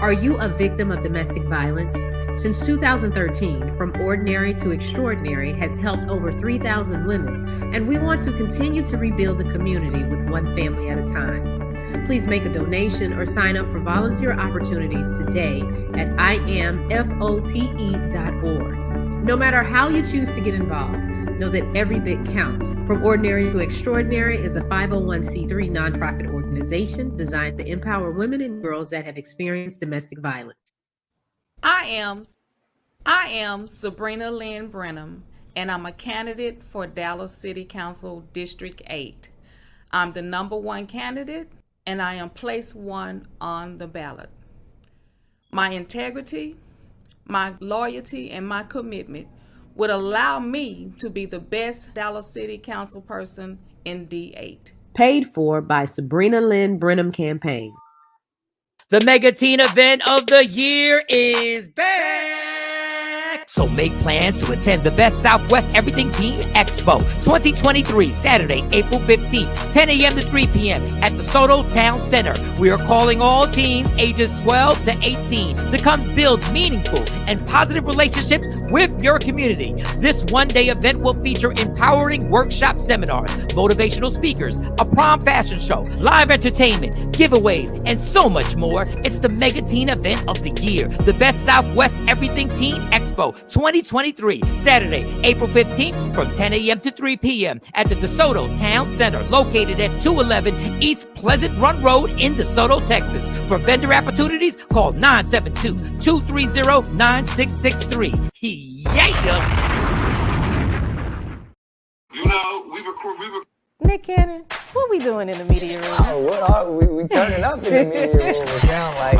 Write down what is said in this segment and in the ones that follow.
Are you a victim of domestic violence? Since 2013, From Ordinary to Extraordinary has helped over 3,000 women, and we want to continue to rebuild the community with one family at a time. Please make a donation or sign up for volunteer opportunities today at imfote.org. No matter how you choose to get involved, know that every bit counts. From Ordinary to Extraordinary is a 501c3 nonprofit organization designed to empower women and girls that have experienced domestic violence. I am Sabrina Lynn Brenham, and I'm a candidate for Dallas City Council District 8. I'm the #1 candidate, and I am place 1 on the ballot. My integrity, my loyalty, and my commitment would allow me to be the best Dallas City Council person in D8. Paid for by Sabrina Lynn Brenham Campaign. The mega teen event of the year is back. So make plans to attend the Best Southwest Everything Teen Expo 2023, Saturday, April 15th, 10 a.m. to 3 p.m. at the Soto Town Center. We are calling all teens ages 12 to 18 to come build meaningful and positive relationships with your community. This one-day event will feature empowering workshop seminars, motivational speakers, a prom fashion show, live entertainment, giveaways, and so much more. It's the mega teen event of the year, the Best Southwest Everything Teen Expo 2023, Saturday, April 15th from 10 a.m. to 3 p.m. at the DeSoto Town Center, located at 211 East Pleasant Run Road in DeSoto, Texas. For vendor opportunities, call 972-230-9663. Yeah! You know, we record. Nick Cannon, what we doing in the media room? Oh, what are we turning up in the media room? It sound like.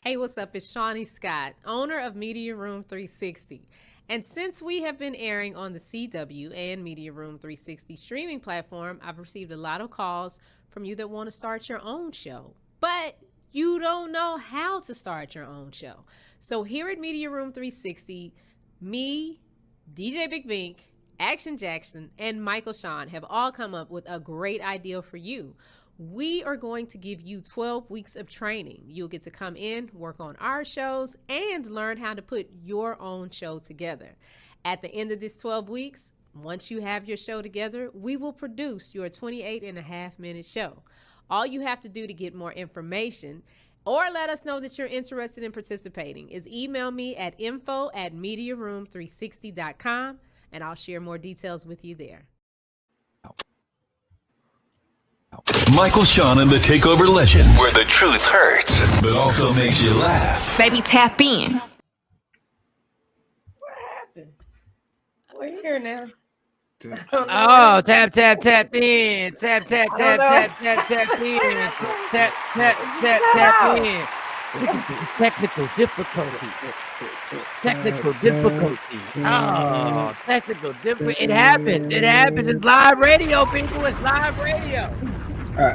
Hey, what's up? It's Shawnee Scott, owner of Media Room 360. And since we have been airing on the CW and Media Room 360 streaming platform, I've received a lot of calls from you that want to start your own show, but you don't know how to start your own show. So here at Media Room 360, me, DJ Big Bink, Action Jackson, and Michael Shawn have all come up with a great idea for you. We are going to give you 12 weeks of training. You'll get to come in, work on our shows, and learn how to put your own show together. At the end of this 12 weeks, once you have your show together, we will produce your 28.5-minute show. All you have to do to get more information or let us know that you're interested in participating is email me at info@mediaroom360.com, and I'll share more details with you there. Michael Shawn and the Takeover Legends, where the truth hurts, but also makes you laugh. Baby, tap in. What happened? We're here now. Oh, tap in. Tap in. Tap in. Technical difficulty. Oh, technical difficulty. It happens. It's live radio, people. It's live radio.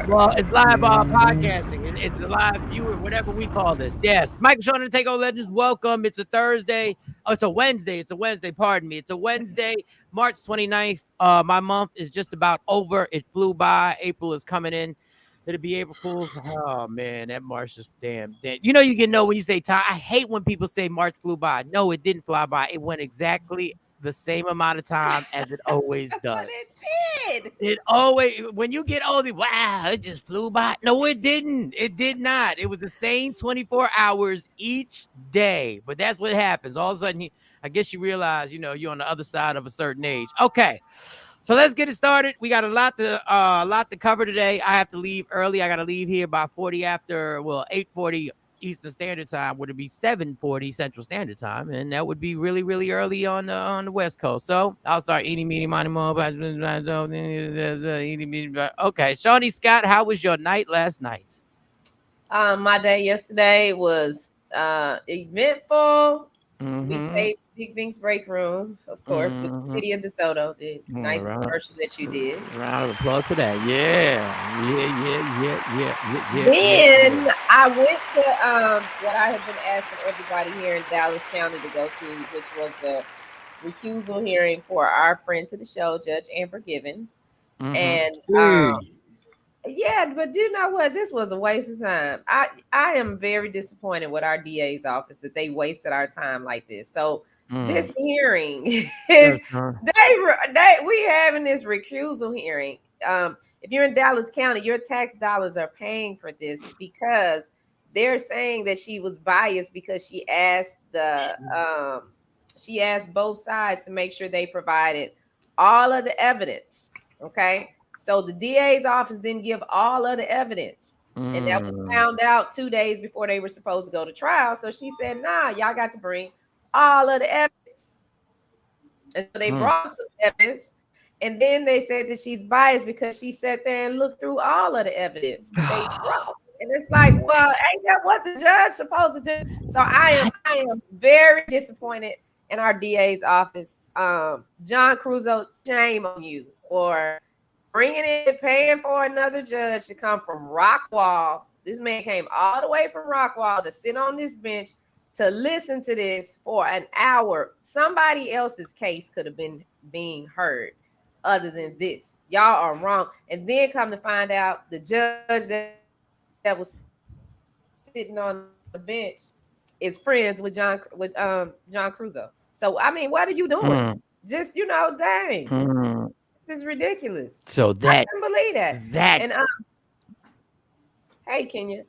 Well, it's live podcasting. It's a live viewer, whatever we call this. Yes. Michael Shawn and the Takeover Legends, welcome. It's a Thursday. Oh, it's a Wednesday. Pardon me. It's a Wednesday, March 29th. My month is just about over. It flew by. April is coming in. It'll be April Fool's. Oh, man, that March is damn. You know you can know when you say time. I hate when people say March flew by. No, it didn't fly by. It went exactly the same amount of time as it always does. But it did. It always, when you get older, wow, it just flew by. No, it didn't. It did not. It was the same 24 hours each day. But that's what happens. All of a sudden, I guess you realize, you're on the other side of a certain age. Okay. So let's get it started. We got a lot to cover today. I have to leave early. I got to leave here by 8:40 Eastern Standard Time. Would it be 7:40 Central Standard Time? And that would be really, really early on the West Coast. So I'll start eating, meeting, money, more. Okay, Shawnee Scott, how was your night last night? My day yesterday was eventful. Mm-hmm. We saved Big Bink's break room, of course, with the city of DeSoto. The nice commercial that you did. Round of applause for that. Yeah. Then I went to what I have been asking everybody here in Dallas County to go to, which was the recusal hearing for our friend to the show, Judge Amber Givens. Mm-hmm. And yeah, Yeah, but you know what? This was a waste of time. I am very disappointed with our DA's office that they wasted our time like this. So this hearing is we having this recusal hearing. If you're in Dallas County, your tax dollars are paying for this because they're saying that she was biased because she asked both sides to make sure they provided all of the evidence. Okay. So the DA's office didn't give all of the evidence. And that was found out 2 days before they were supposed to go to trial. So she said, nah, y'all got to bring all of the evidence. And so they brought some evidence. And then they said that she's biased because she sat there and looked through all of the evidence that they brought. And it's like, well, ain't that what the judge supposed to do? So I am very disappointed in our DA's office. John Cruzo, shame on you for bringing in, paying for another judge to come from Rockwall. This man came all the way from Rockwall to sit on this bench to listen to this for an hour. Somebody else's case could have been being heard other than this. Y'all are wrong. And then come to find out the judge that was sitting on the bench is friends with John Cruzo. So I mean, what are you doing? Just dang. This is ridiculous. So that I can't believe that. And hey, Kenya.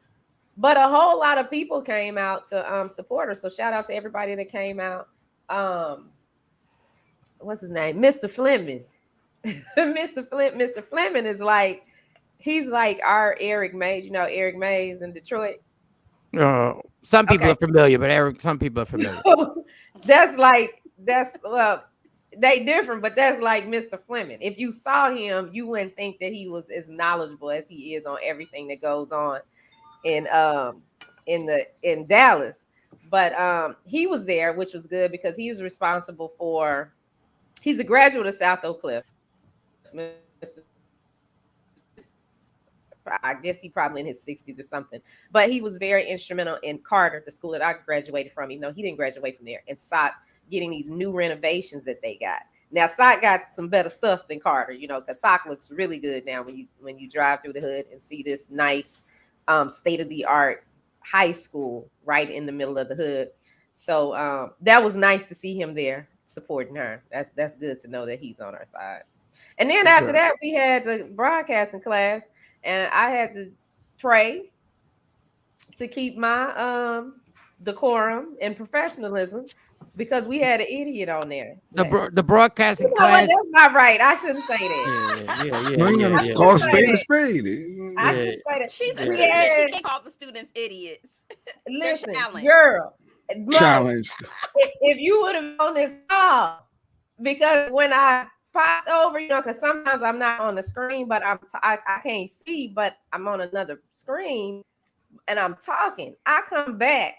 But a whole lot of people came out to support her. So shout out to everybody that came out. What's his name? Mr. Fleming. Mr. Fleming is like, he's like our Eric Mays. You know Eric Mays in Detroit. Some people are familiar, but some people are familiar. Well, they different, but that's like Mr. Fleming. If you saw him, you wouldn't think that he was as knowledgeable as he is on everything that goes on in Dallas. But he was there, which was good because he was responsible for. He's a graduate of South Oak Cliff. I guess he probably in his 60s or something, but he was very instrumental in Carter, the school that I graduated from. Even though he didn't graduate from there, and SOC getting these new renovations that they got. Now SOC got some better stuff than Carter, because SOC looks really good now when you drive through the hood and see this nice state-of-the-art high school right in the middle of the hood. So that was nice to see him there supporting her. That's good to know that he's on our side. And then after that, we had the broadcasting class, and I had to pray to keep my decorum and professionalism because we had an idiot on there. The broadcasting class. That's not right. I shouldn't say that. Yeah. Call spade a spade. I shouldn't say that. She's a teacher. She can't call the students idiots. Listen, girl. Challenge. If you would have on this call, because when I popped over, because sometimes I'm not on the screen, but I can't see, but I'm on another screen and I'm talking. I come back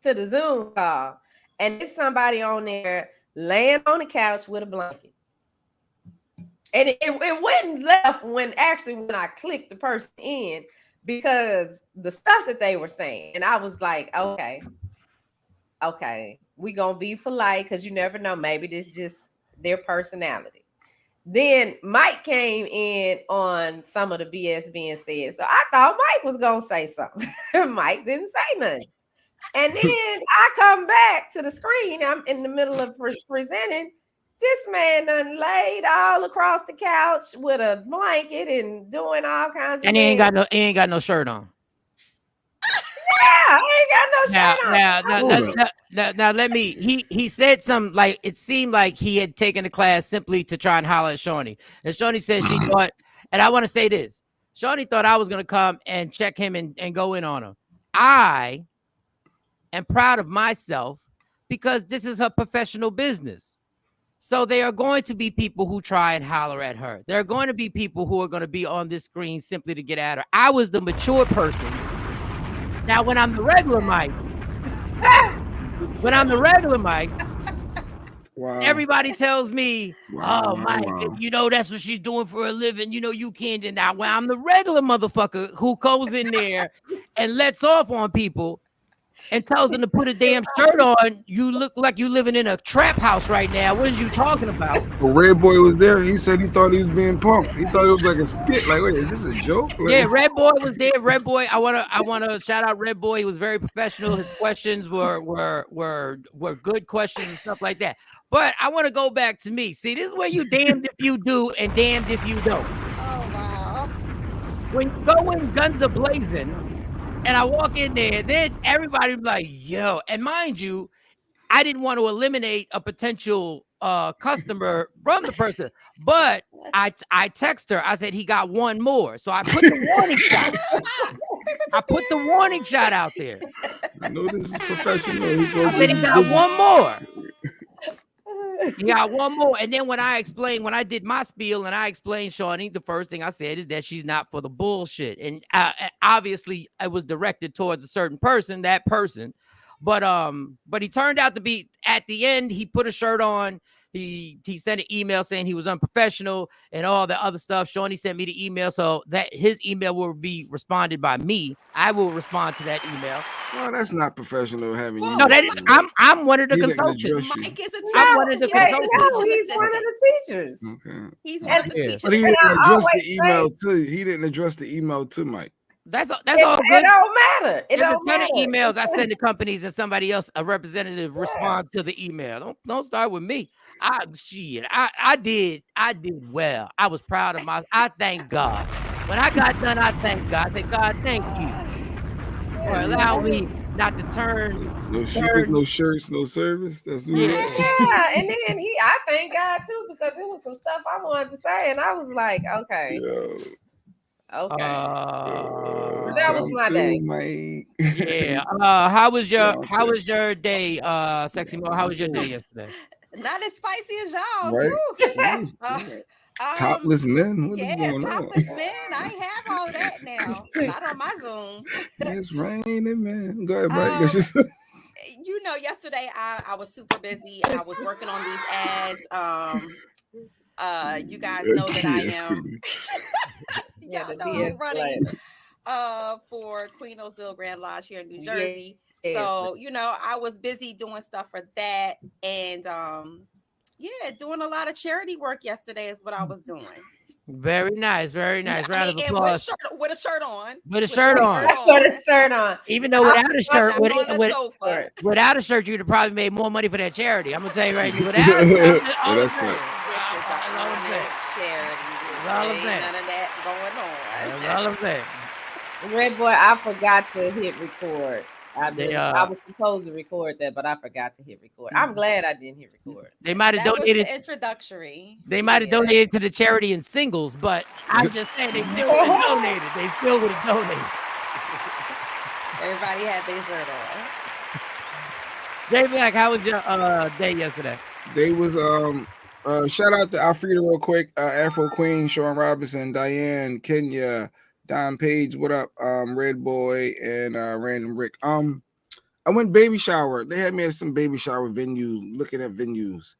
to the Zoom call and there's somebody on there laying on the couch with a blanket. And it wouldn't left when I clicked the person in because the stuff that they were saying. And I was like, okay, we gonna be polite because you never know. Maybe this just their personality. Then Mike came in on some of the BS being said. So I thought Mike was going to say something. Mike didn't say nothing. And then I come back to the screen. I'm in the middle of presenting. This man done laid all across the couch with a blanket and doing all kinds of things. And he ain't got no shirt on. Yeah, I ain't got no shirt on. Now let me. He said something like it seemed like he had taken the class simply to try and holler at Shawnee. And Shawnee said she thought, and I want to say this: Shawnee thought I was gonna come and check him and go in on him. I am proud of myself because this is her professional business. So there are going to be people who try and holler at her. There are going to be people who are going to be on this screen simply to get at her. I was the mature person. Now, when I'm the regular Mike, wow. Everybody tells me, Mike, that's what she's doing for a living. You can't deny. When I'm the regular motherfucker who goes in there and lets off on people, and tells them to put a damn shirt on, you look like you living in a trap house right now. What is you talking about? The Red Boy was there. He said he thought he was being punked. He thought it was like a skit. Like, wait, is this a joke? Like, Yeah, Red Boy was there. Red Boy, I wanna shout out Red Boy. He was very professional. His questions were good questions and stuff like that. But I want to go back to me. See, this is where you damned if you do and damned if you don't. Oh wow. When you go in guns a blazing, and I walk in there, then everybody be like, yo, and mind you, I didn't want to eliminate a potential customer from the person, but I text her. I said he got one more, so I put the warning shot. I put the warning shot out there. I know this is professional. I said he got one more. He got one more. And then when I did my spiel and I explained Shawnee, the first thing I said is that she's not for the bullshit. And obviously it was directed towards a certain person, that person. But he turned out to be, at the end, he put a shirt on. He sent an email saying he was unprofessional and all the other stuff. Shawnee sent me the email, so that his email will be responded by me. I will respond to that email. Well, that's not professional having you. No, that is. I'm one of the consultants. Mike is a teacher. I'm one of the consultants. No, he's one of the teachers. Okay. He's one of the teachers. But he didn't address the email to. He didn't address the email to Mike. That's all good. It don't matter. It There's don't a ton matter. of emails I send to companies and somebody else, a representative, responds to the email. Don't start with me. I did well. I was proud of myself. I thank God. When I got done, I thanked God. I said, God, thank you for allowing me not to turn. No shoes, no shirts, no service. That's Yeah, and then I thank God too, because it was some stuff I wanted to say, and I was like, okay. Okay. That was my day. Yeah. How was your day, Sexy Mo? How was your day yesterday? Not as spicy as y'all. Right? Topless men. What is going on? Topless men. I ain't have all of that now. Not on my Zoom. It's raining, man. Go ahead, Mike. You know, yesterday I was super busy. I was working on these ads. You guys know that I am. Y'all know I'm running for Queen Ozil Grand Lodge here in New Jersey. So, you know, I was busy doing stuff for that. And doing a lot of charity work yesterday is what I was doing. Very nice, very nice. Round of applause. With a shirt on. With a shirt on. Put a shirt on. Even though without a shirt, without a shirt, you'd have probably made more money for that charity. I'm gonna tell you right now. Without a shirt, that's good. Charity. Ain't none of that going on. All of that. Red Boy, I forgot to hit record. I was supposed to record that, but I forgot to hit record. I'm glad I didn't hit record. They might have donated. The introductory. They might have donated to the charity in singles, but I'm just saying they still would have donated. They still would have donated. Everybody had their shirt on. Jay Black, how was your day yesterday? They was shout out to Alfreda real quick, Afro Queen, Shawn Robinson, Diane, Kenya, Don Page, what up? Red Boy and Random Rick. I went baby shower. They had me at some baby shower venue, looking at venues.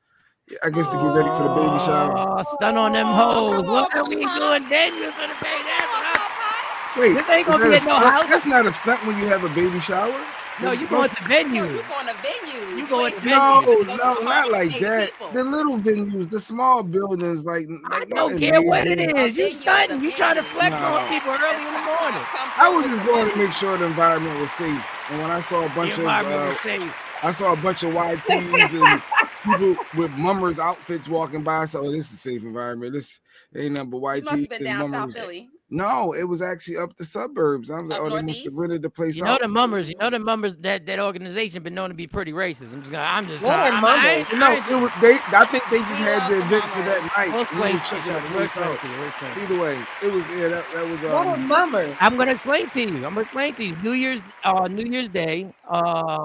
I guess to get ready for the baby shower. Oh, stun on them hoes. What are we doing then? You're gonna pay that. Wait, this ain't gonna be at no house. That's not a stunt when you have a baby shower. No, you going to venue. You going to venue. You going to venue. No, not like that. The little venues, the small buildings, like I don't care what it is. You stunting. You trying to flex on people early in the morning. I was just going to make sure the environment was safe. And when I saw a bunch of YTs and people with mummers outfits walking by, so this is a safe environment. This ain't nothing but YTs. You must have been down mummers. South Philly. No, it was actually up the suburbs. I was like, they must have rented the place out. You know the mummers. That organization been known to be pretty racist. I think they just had the event for that night. Either way, it was that was. What are mummers? I'm gonna explain to you. New Year's Day,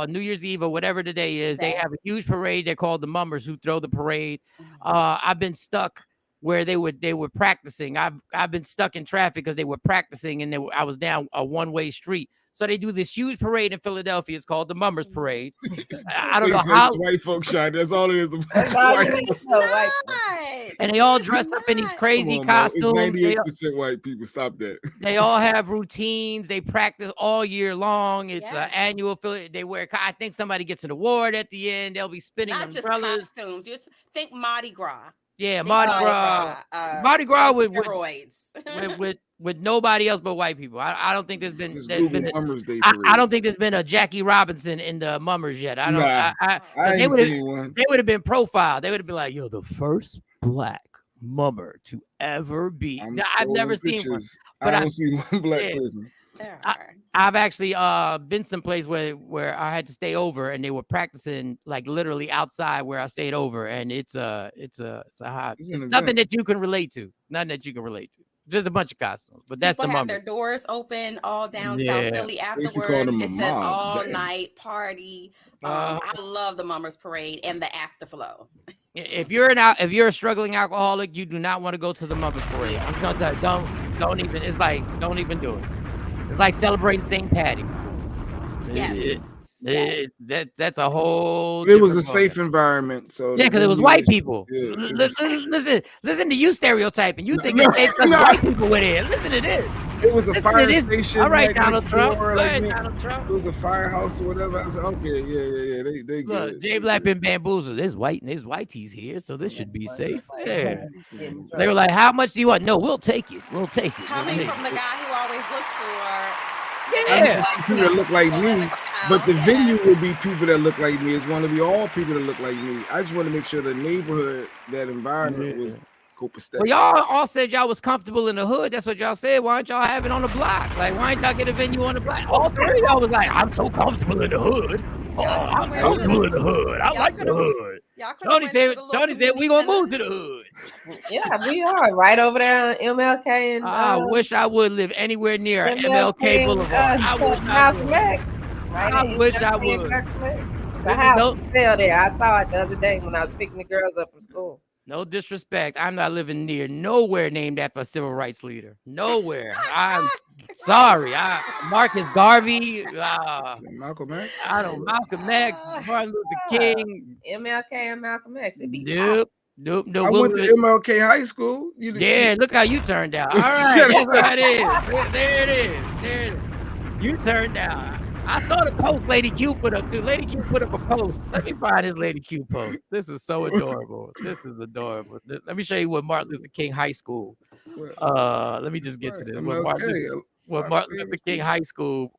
New Year's Eve, or whatever the day is. They have a huge parade. They're called the mummers, who throw the parade. I've been stuck where they were practicing. I've been stuck in traffic because they were practicing, and I was down a one-way street. So they do this huge parade in Philadelphia. It's called the Mummers Parade. I don't know how. It's white folk shot. That's all it is. And they all dress up in these crazy costumes. It's 98% white people. Stop that. They all have routines. They practice all year long. It's an annual affiliate. They wear. I think somebody gets an award at the end. They'll be spinning Not umbrellas. Just costumes. You think Mardi Gras. Yeah, Mardi Gras. Mardi Gras with steroids. with nobody else but white people. I don't think there's been. I don't think there's been a Jackie Robinson in the Mummers yet. I don't. They would have been profiled. They would have been like, yo, the first black mummer to ever be. I've never seen one. But I don't see one black person. I've actually been someplace where I had to stay over, and they were practicing like literally outside where I stayed over, and it's hot. It's nothing that you can relate to. Nothing that you can relate to. Just a bunch of costumes, but that's People the have mummer. Their doors open all down South Philly afterwards. It's an all-night party. I love the Mummers Parade and the afterflow. If you're a struggling alcoholic, you do not want to go to the Mummers Parade. I'm gonna tell you, don't even. It's like don't even do it. It's like celebrating St. Patty's. Yes. That's a whole. It was a safe environment, so because it was white people. Yeah, listen to you stereotyping. You think it's safe because white people were there. Listen to this. It was a fire station. All right, Donald Trump. Donald Trump. It was a firehouse or whatever. I was like, okay, yeah. They good. Jay Black been bamboozled. There's whiteies here, so this should be safe. Yeah. They were like, how much do you want? No, we'll take it. Coming from the guy who always looks for. Yeah. People that look like me, but the venue will be people that look like me. It's going to be all people that look like me. I just want to make sure the neighborhood, that environment was copacetic. Well, y'all all said y'all was comfortable in the hood. That's what y'all said. Why don't y'all have it on the block? Like, why don't y'all get a venue on the block? All three of y'all was like, I'm so comfortable in the hood. I'm comfortable in the hood. I like the hood. Shawnee said we gonna move to the hood. Yeah, we are right over there on MLK and I wish I would live anywhere near MLK Boulevard. I wish I would. The house is still there. I saw it the other day when I was picking the girls up from school. No disrespect. I'm not living near nowhere named after a civil rights leader. Nowhere. I'm sorry. Marcus Garvey. Malcolm X. I don't. Malcolm X. Martin Luther King. MLK and Malcolm X. Nope. I went to MLK High School. Look how you turned out. All right. That's what it is. There it is. You turned out. I saw the post Lady Q put up too. Lady Q put up a post. Let me find his Lady Q post. This is so adorable. Let me show you what Martin Luther King High School. Let me just get to this. What Martin Luther King High School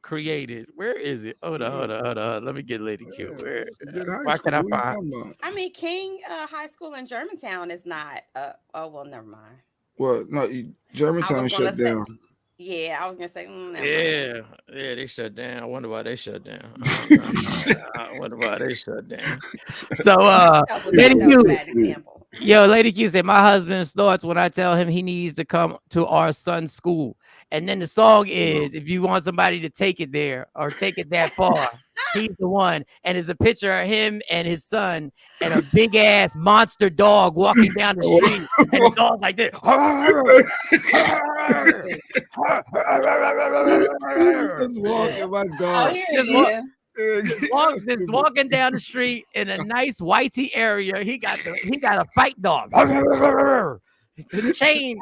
created. Where is it? Hold on. Let me get Lady Q. Why can I find? I mean, King High School in Germantown is not. Well, never mind. Well, no, Germantown shut down. Yeah, I was gonna say. Yeah, they shut down. I wonder why they shut down. So, Lady Q, Lady Q said, my husband's thoughts when I tell him he needs to come to our son's school. And then the song is, if you want somebody to take it there or take it that far, he's the one. And it's a picture of him and his son and a big ass monster dog walking down the street. And the dog's like this. Just walking, my dog. Just walking down the street in a nice whitey area. He got a fight dog. The chain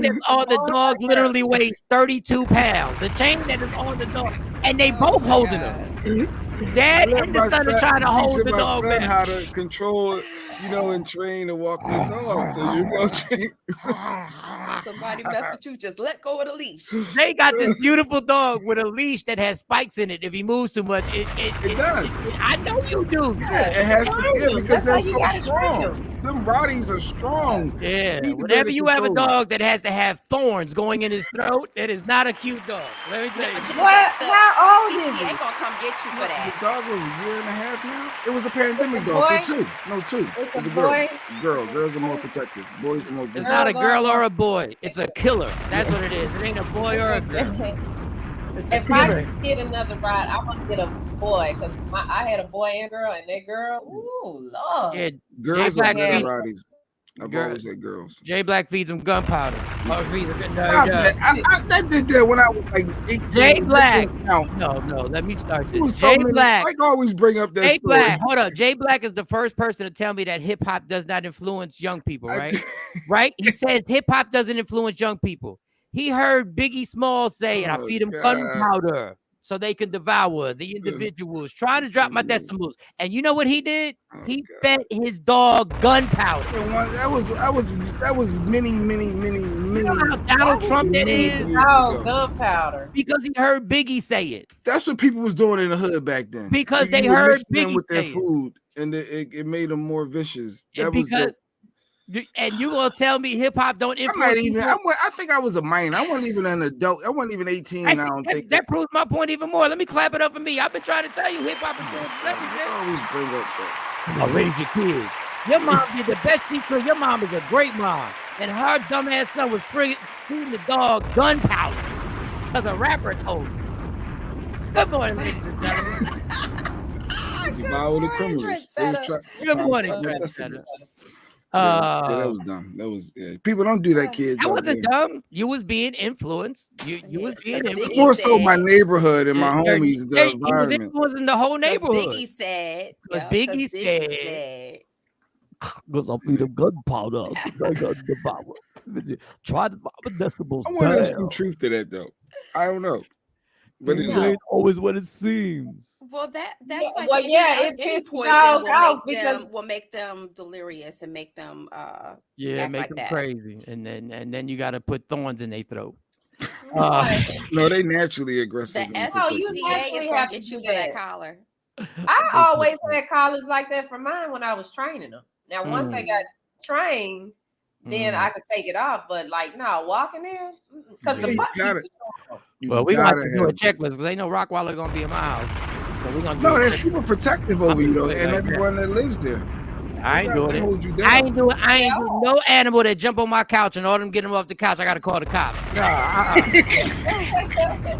that's on the dog literally weighs 32 pounds. The chain that is on the dog, and they both holding him. Dad and the son are trying to hold the dog back. How to control, and train to walk the dog. So you know, somebody mess with you, just let go of the leash. They got this beautiful dog with a leash that has spikes in it. If he moves too much, it does. I know you do. Yeah, it has to. Because they're so strong. Them bodies are strong. Yeah. Whenever you have a dog that has to have thorns going in his throat, that is not a cute dog. Let me tell you. What? How old is he? They gonna come get you for that. The dog was a year and a half now. It was a pandemic dog. So two. No, two. It's a girl. Girls are more protective. Boys are more. It's not a girl or a boy. It's a killer. That's what it is. It ain't a boy or a girl. If I get another ride, I want to get a boy because I had a boy and girl, and that girl, ooh, Lord. Yeah, girls are better riders. I've always had girls. J Black feeds him gunpowder. I did that when I was like 18. J Black. No, let me start this. J Black. I always bring up that J story. Black, hold up. J Black is the first person to tell me that hip hop does not influence young people, right? Right? He says hip hop doesn't influence young people. He heard Biggie Smalls say, and I feed him gunpowder so they can devour the individuals. Trying to drop my decimals. And you know what he did? He fed his dog gunpowder. That was many. You know how Donald Trump that is? Oh, gunpowder. Because he heard Biggie say it. That's what people was doing in the hood back then. Because they heard Biggie with their food, and it made them more vicious. That was and you gonna tell me hip hop don't influence? I think I was a minor. I wasn't even an adult. I wasn't even 18. I don't think that proves my point even more. Let me clap it up for me. I've been trying to tell you hip hop is always bring up that. Come on, raise your kids. Your mom did the best she could. Your mom is a great mom, and her dumbass son was feeding the dog gunpowder because a rapper told him. Good morning, ladies and gentlemen. Good morning, that was dumb. That was people don't do that, kids. That wasn't dumb. You was being influenced. You was being influenced. More so my neighborhood and my homies. The environment. He was influencing the whole neighborhood. Biggie said. Biggie said. Because I feed him gunpowder. I got devour. Try to devour decibels. I want to have some truth to that though. I don't know. But it ain't always what it seems. Well, that's like any poison will make them delirious and make them make like them crazy, and then you got to put thorns in their throat. No, they naturally aggressive. The SPCA is gonna get you for that collar. I always had collars like that for mine when I was training them. Now, once they got trained, then I could take it off. But like, no, walking in because the well, we got to do a checklist because ain't no Rockwaller gonna be in my house. So we gonna they're super protective over you though, and everyone that lives there. I ain't doing it. I ain't doing no animal that jump on my couch and order them get them off the couch. I gotta call the cops.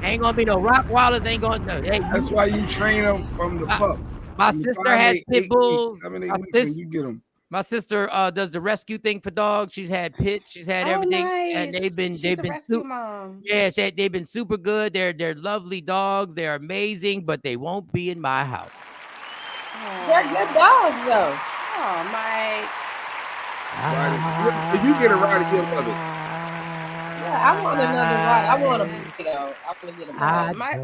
Ain't gonna be no Rockwallers. Ain't gonna. Hey, that's why you train them from the pup. My sister has pit bulls. 7, 8 weeks, you get them. My sister does the rescue thing for dogs. She's had pits, she's had everything, nice. And they've been mom. Yeah, they've been super good. They're lovely dogs. They're amazing, but they won't be in my house. They're good dogs, though. Oh my! If you get a rider, you'll love it. Yeah, I want another rider. I want a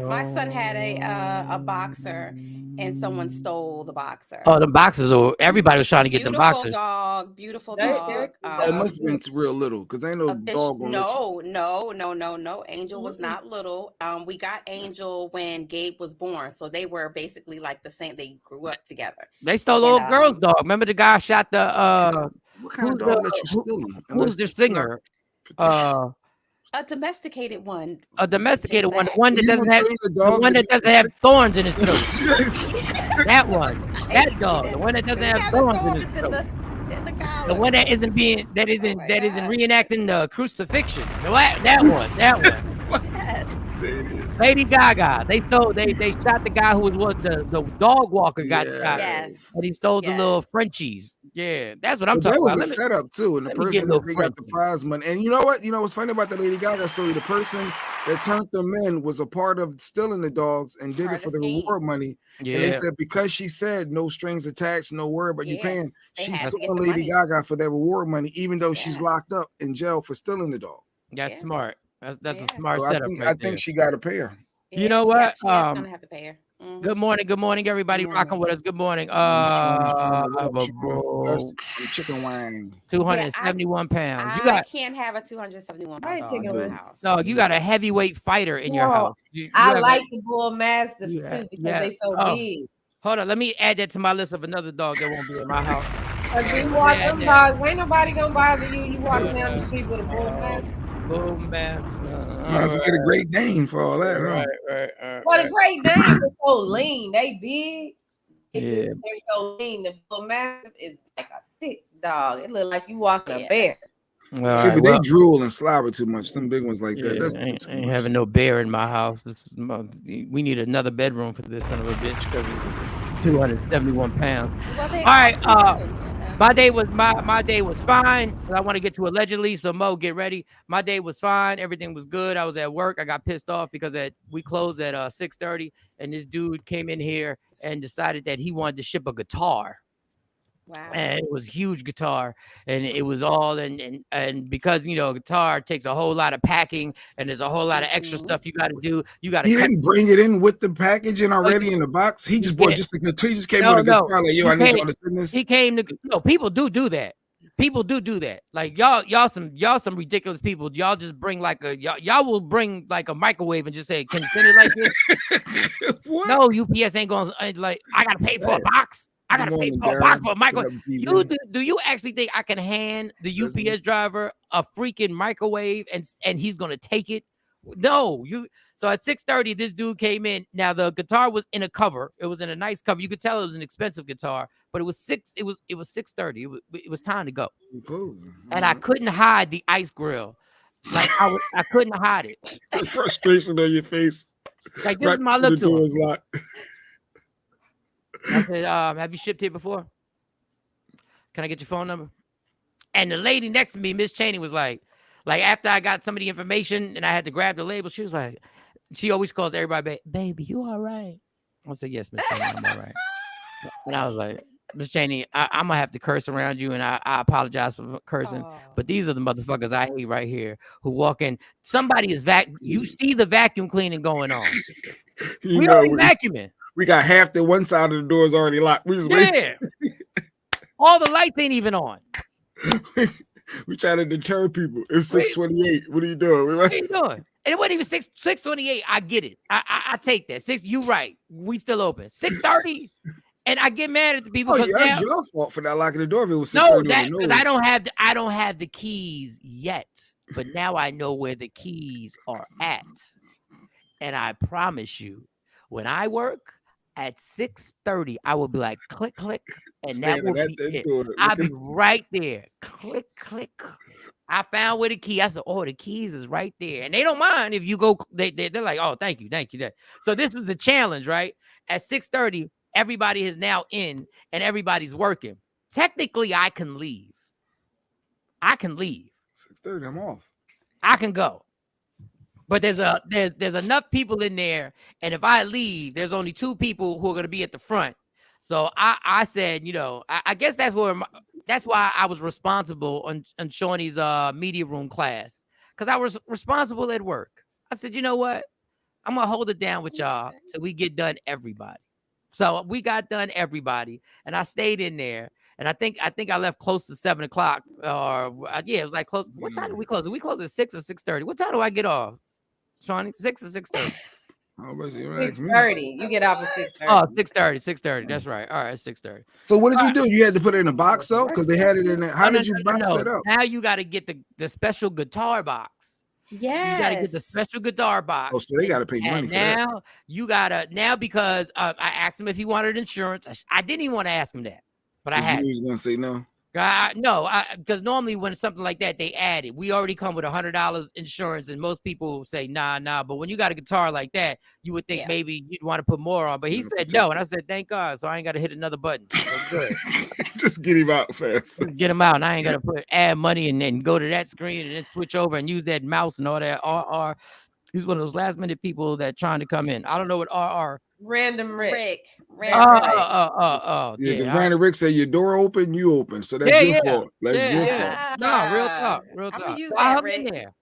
my son had a boxer, and someone stole the boxer. Oh, the boxers! Or everybody was trying to get the boxers. Beautiful dog. It must have been real little because ain't no dog. No. Angel was not little. We got Angel when Gabe was born, so they were basically like the same. They grew up together. They stole little girl's dog. Remember the guy shot the what kind of dog that you steal? Who's the singer? A domesticated one. A domesticated one. The one that doesn't have the one that doesn't have thorns in his throat. That one. That dog. The one that doesn't have thorns in his throat. The one that isn't reenacting the crucifixion. That one. Lady Gaga. They shot the guy who was the dog walker got shot. Yes. But he stole the little Frenchies. Yeah, that's what I'm talking about. That was a setup too, and the person that they got the prize money. And you know what? You know what's funny about the Lady Gaga story? The person that turned them in was a part of stealing the dogs and did it for the reward money. Yeah. And they said because she said no strings attached, no worry about you paying, she's suing Lady Gaga for that reward money, even though she's locked up in jail for stealing the dog. That's smart. That's a smart setup. I think she got to pay her. You know what? She's gonna have to pay her. Good morning, everybody rocking with us. Good morning. Chicken wing. 271 pounds. I can't have a 271 pound dog in my house. No, you got a heavyweight fighter in your house. I like the bull mastiffs too because they so big. Hold on, let me add that to my list of another dog that won't be in my house. You walk them dogs, ain't nobody gonna bother you. You walking down the street with a bull mastiff. Bull mastiff. Might as well get a Great Dane for all that. Right. Well, the Great Danes are so lean. They big. They're so lean. The bull mastiff is like a thick dog. It look like you walking a bear. But they drool and slobber too much. Some big ones like that. That's ain't having no bear in my house. We need another bedroom for this son of a bitch because 271 pounds. All right. My day was fine. I want to get to allegedly, so Mo, get ready. My day was fine. Everything was good. I was at work. I got pissed off because we closed at 6:30, and this dude came in here and decided that he wanted to ship a guitar. Wow. And it was a huge guitar, and it was all and because a guitar takes a whole lot of packing, and there's a whole lot of extra stuff you got to do. You got to. He didn't bring it in with the packaging already in the box. He just bought just the guitar. He just came with a guitar. Like, yo, I need y'all to send this. He came to people do that. People do that. Like y'all some ridiculous people. Y'all just bring y'all will bring like a microwave and just say, "Can you send it like this?" No, UPS ain't going like I gotta pay for a box. I gotta pay for a box for a microwave. Do you actually think I can hand the UPS driver a freaking microwave and he's gonna take it? No, So at 6:30, this dude came in. Now the guitar was in a cover. It was in a nice cover. You could tell it was an expensive guitar, but it was 6:30. It was time to go. And I couldn't hide the ice grill. Like I couldn't hide it. The frustration on your face. Like this is my look to him. I said, have you shipped here before? Can I get your phone number? And the lady next to me, Miss Cheney, was like after I got some of the information and I had to grab the label, she was like, she always calls everybody, baby, you all right? I said, yes, Miss Cheney, I'm all right. And I was like, Miss Cheney, I'm gonna have to curse around you, and I apologize for cursing. But these are the motherfuckers I hate right here who walk in. Somebody is you see the vacuum cleaning going on. We already vacuuming. We got half the one side of the door is already locked. We just wait. All the lights ain't even on. We try to deter people. It's 6:28. What are you doing? What are you doing? And it wasn't even 6:28. I get it. I take that. You right. We still open. 6:30. And I get mad at the people because that's your fault for not locking the door if it was 6:30. No, because I don't have the keys yet. But now I know where the keys are at. And I promise you, when I work at 6:30, I will be like, click, click, and that will be it. I'll be right there. Click, click. I found where the key. I said, oh, the keys is right there. And they don't mind if you go, they're like, oh, thank you. So this was the challenge, right? At 6:30, everybody is now in and everybody's working. Technically, I can leave. 6:30, I'm off. I can go. But there's enough people in there, and if I leave, there's only 2 people who are going to be at the front. So I said, I guess that's why I was responsible on Shawnee's media room class, because I was responsible at work. I said, you know what? I'm gonna hold it down with y'all till we get done everybody. So we got done everybody, and I stayed in there. And I think I left close to 7 o'clock. It was like close. What time did we close? Did we close at 6 or 6:30? What time do I get off? Shawn, 6 or 6:30? 6:30. You get off at 6:30. Oh, 6:30. That's right. All right, 6:30. So what did you do? You had to put it in a box though, because they had it in there. How did you box that up? Now you got to get the special guitar box. Yes. You got to get the special guitar box. Oh, so they got to pay money for that. Now you gotta because I asked him if he wanted insurance. I didn't even want to ask him that, but I had. He was gonna say no. No, because normally when it's something like that, they add it. We already come with $100 insurance, and most people say nah. But when you got a guitar like that, you would think maybe you'd want to put more on. But he said no, and I said thank God, so I ain't got to hit another button. That's good. Just get him out fast. Get him out, and I ain't got to add money and then go to that screen and then switch over and use that mouse and all that. RR. He's one of those last minute people that trying to come in. I don't know what RR. Random Rick. Yeah, because Random Rick said your door open, you open. So that's your fault. That's your fault. No, real talk. So I hung in there.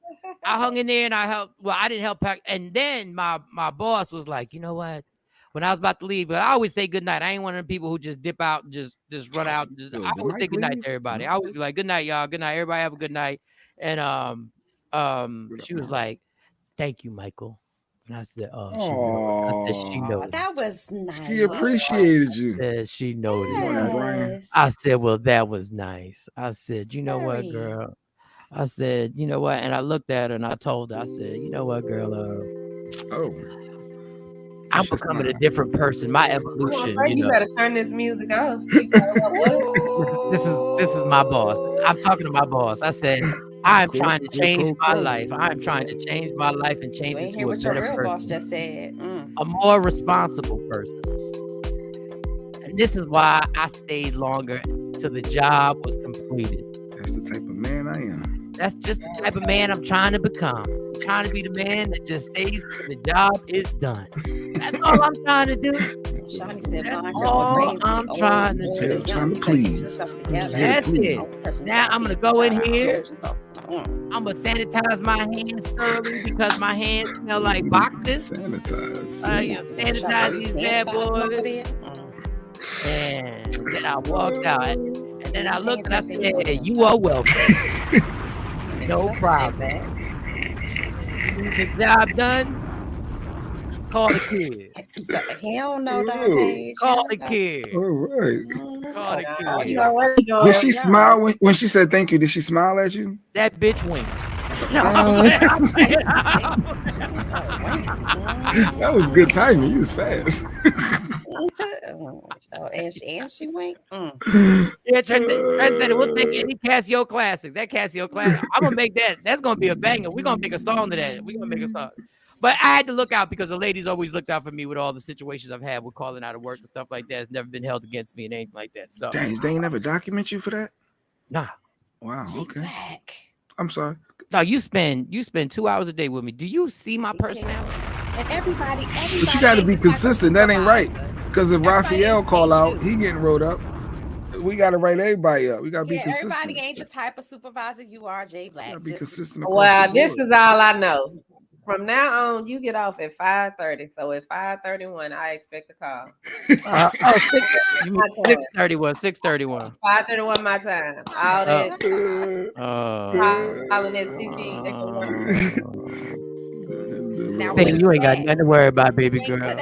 I hung in there and I helped. Well, I didn't help pack. And then my boss was like, you know what? When I was about to leave, I always say good night. I ain't one of the people who just dip out and just run out. I always say good night to everybody. I always be like, good night, y'all. Good night, everybody. Have a good night. And she was like, thank you, Michael. And I said, oh, she noticed. That was nice. She appreciated you. She noticed. I said, well, that was nice. I said, you know what, girl? I said, you know what? And I looked at her and I told her, I said, you know what, girl? I'm becoming a different person. My evolution. You better turn this music off. This is my boss. I'm talking to my boss. I said, I'm trying to change my life. I'm trying to change my life and change it to a better person. Boss just said. A more responsible person. this is why I stayed longer till the job was completed. That's the type of man I am. That's just the type of man I'm trying to become. I'm trying to be the man that just stays till the job is done. That's all I'm trying to do. Shawnee said, That's all I'm trying to do. Trying to please. That's it. Now I'm gonna go in here. I'm gonna sanitize my hands thoroughly because my hands smell like boxes. Sanitize. Sanitize these bad boys. And then I walked out. And then I looked and I said, "You are welcome." No problem. The job done. Call the kid. Hell no, dog. Call the kid. All right. Call the kid. Did she smile when she said thank you? Did she smile at you? That bitch winked. That was good timing. You was fast. And she winked. Yeah, Trent said we'll take any Casio classics. That Casio classic, I'm gonna make that. That's gonna be a banger. We're gonna make a song to that. We're gonna make a song. But I had to look out because the ladies always looked out for me with all the situations I've had with calling out of work and stuff like that. It's never been held against me and anything like that. So dang, they ain't never document you for that? Nah. Wow. Okay. I'm sorry. No, you spend 2 hours a day with me. Do you see my personality? And everybody. But you got to be consistent. That ain't right. Because if Raphael call out, he getting rolled up. We got to write everybody up. We got to be consistent. Everybody ain't the type of supervisor you are, Jay Black. Be consistent. Well, this is all I know. From now on, you get off at 5:30. So at 5:31, I expect a call. 6:31. 6:31. 5:31 my time. All that. Calling at 16. Hey, you ain't got nothing to worry about, baby girl.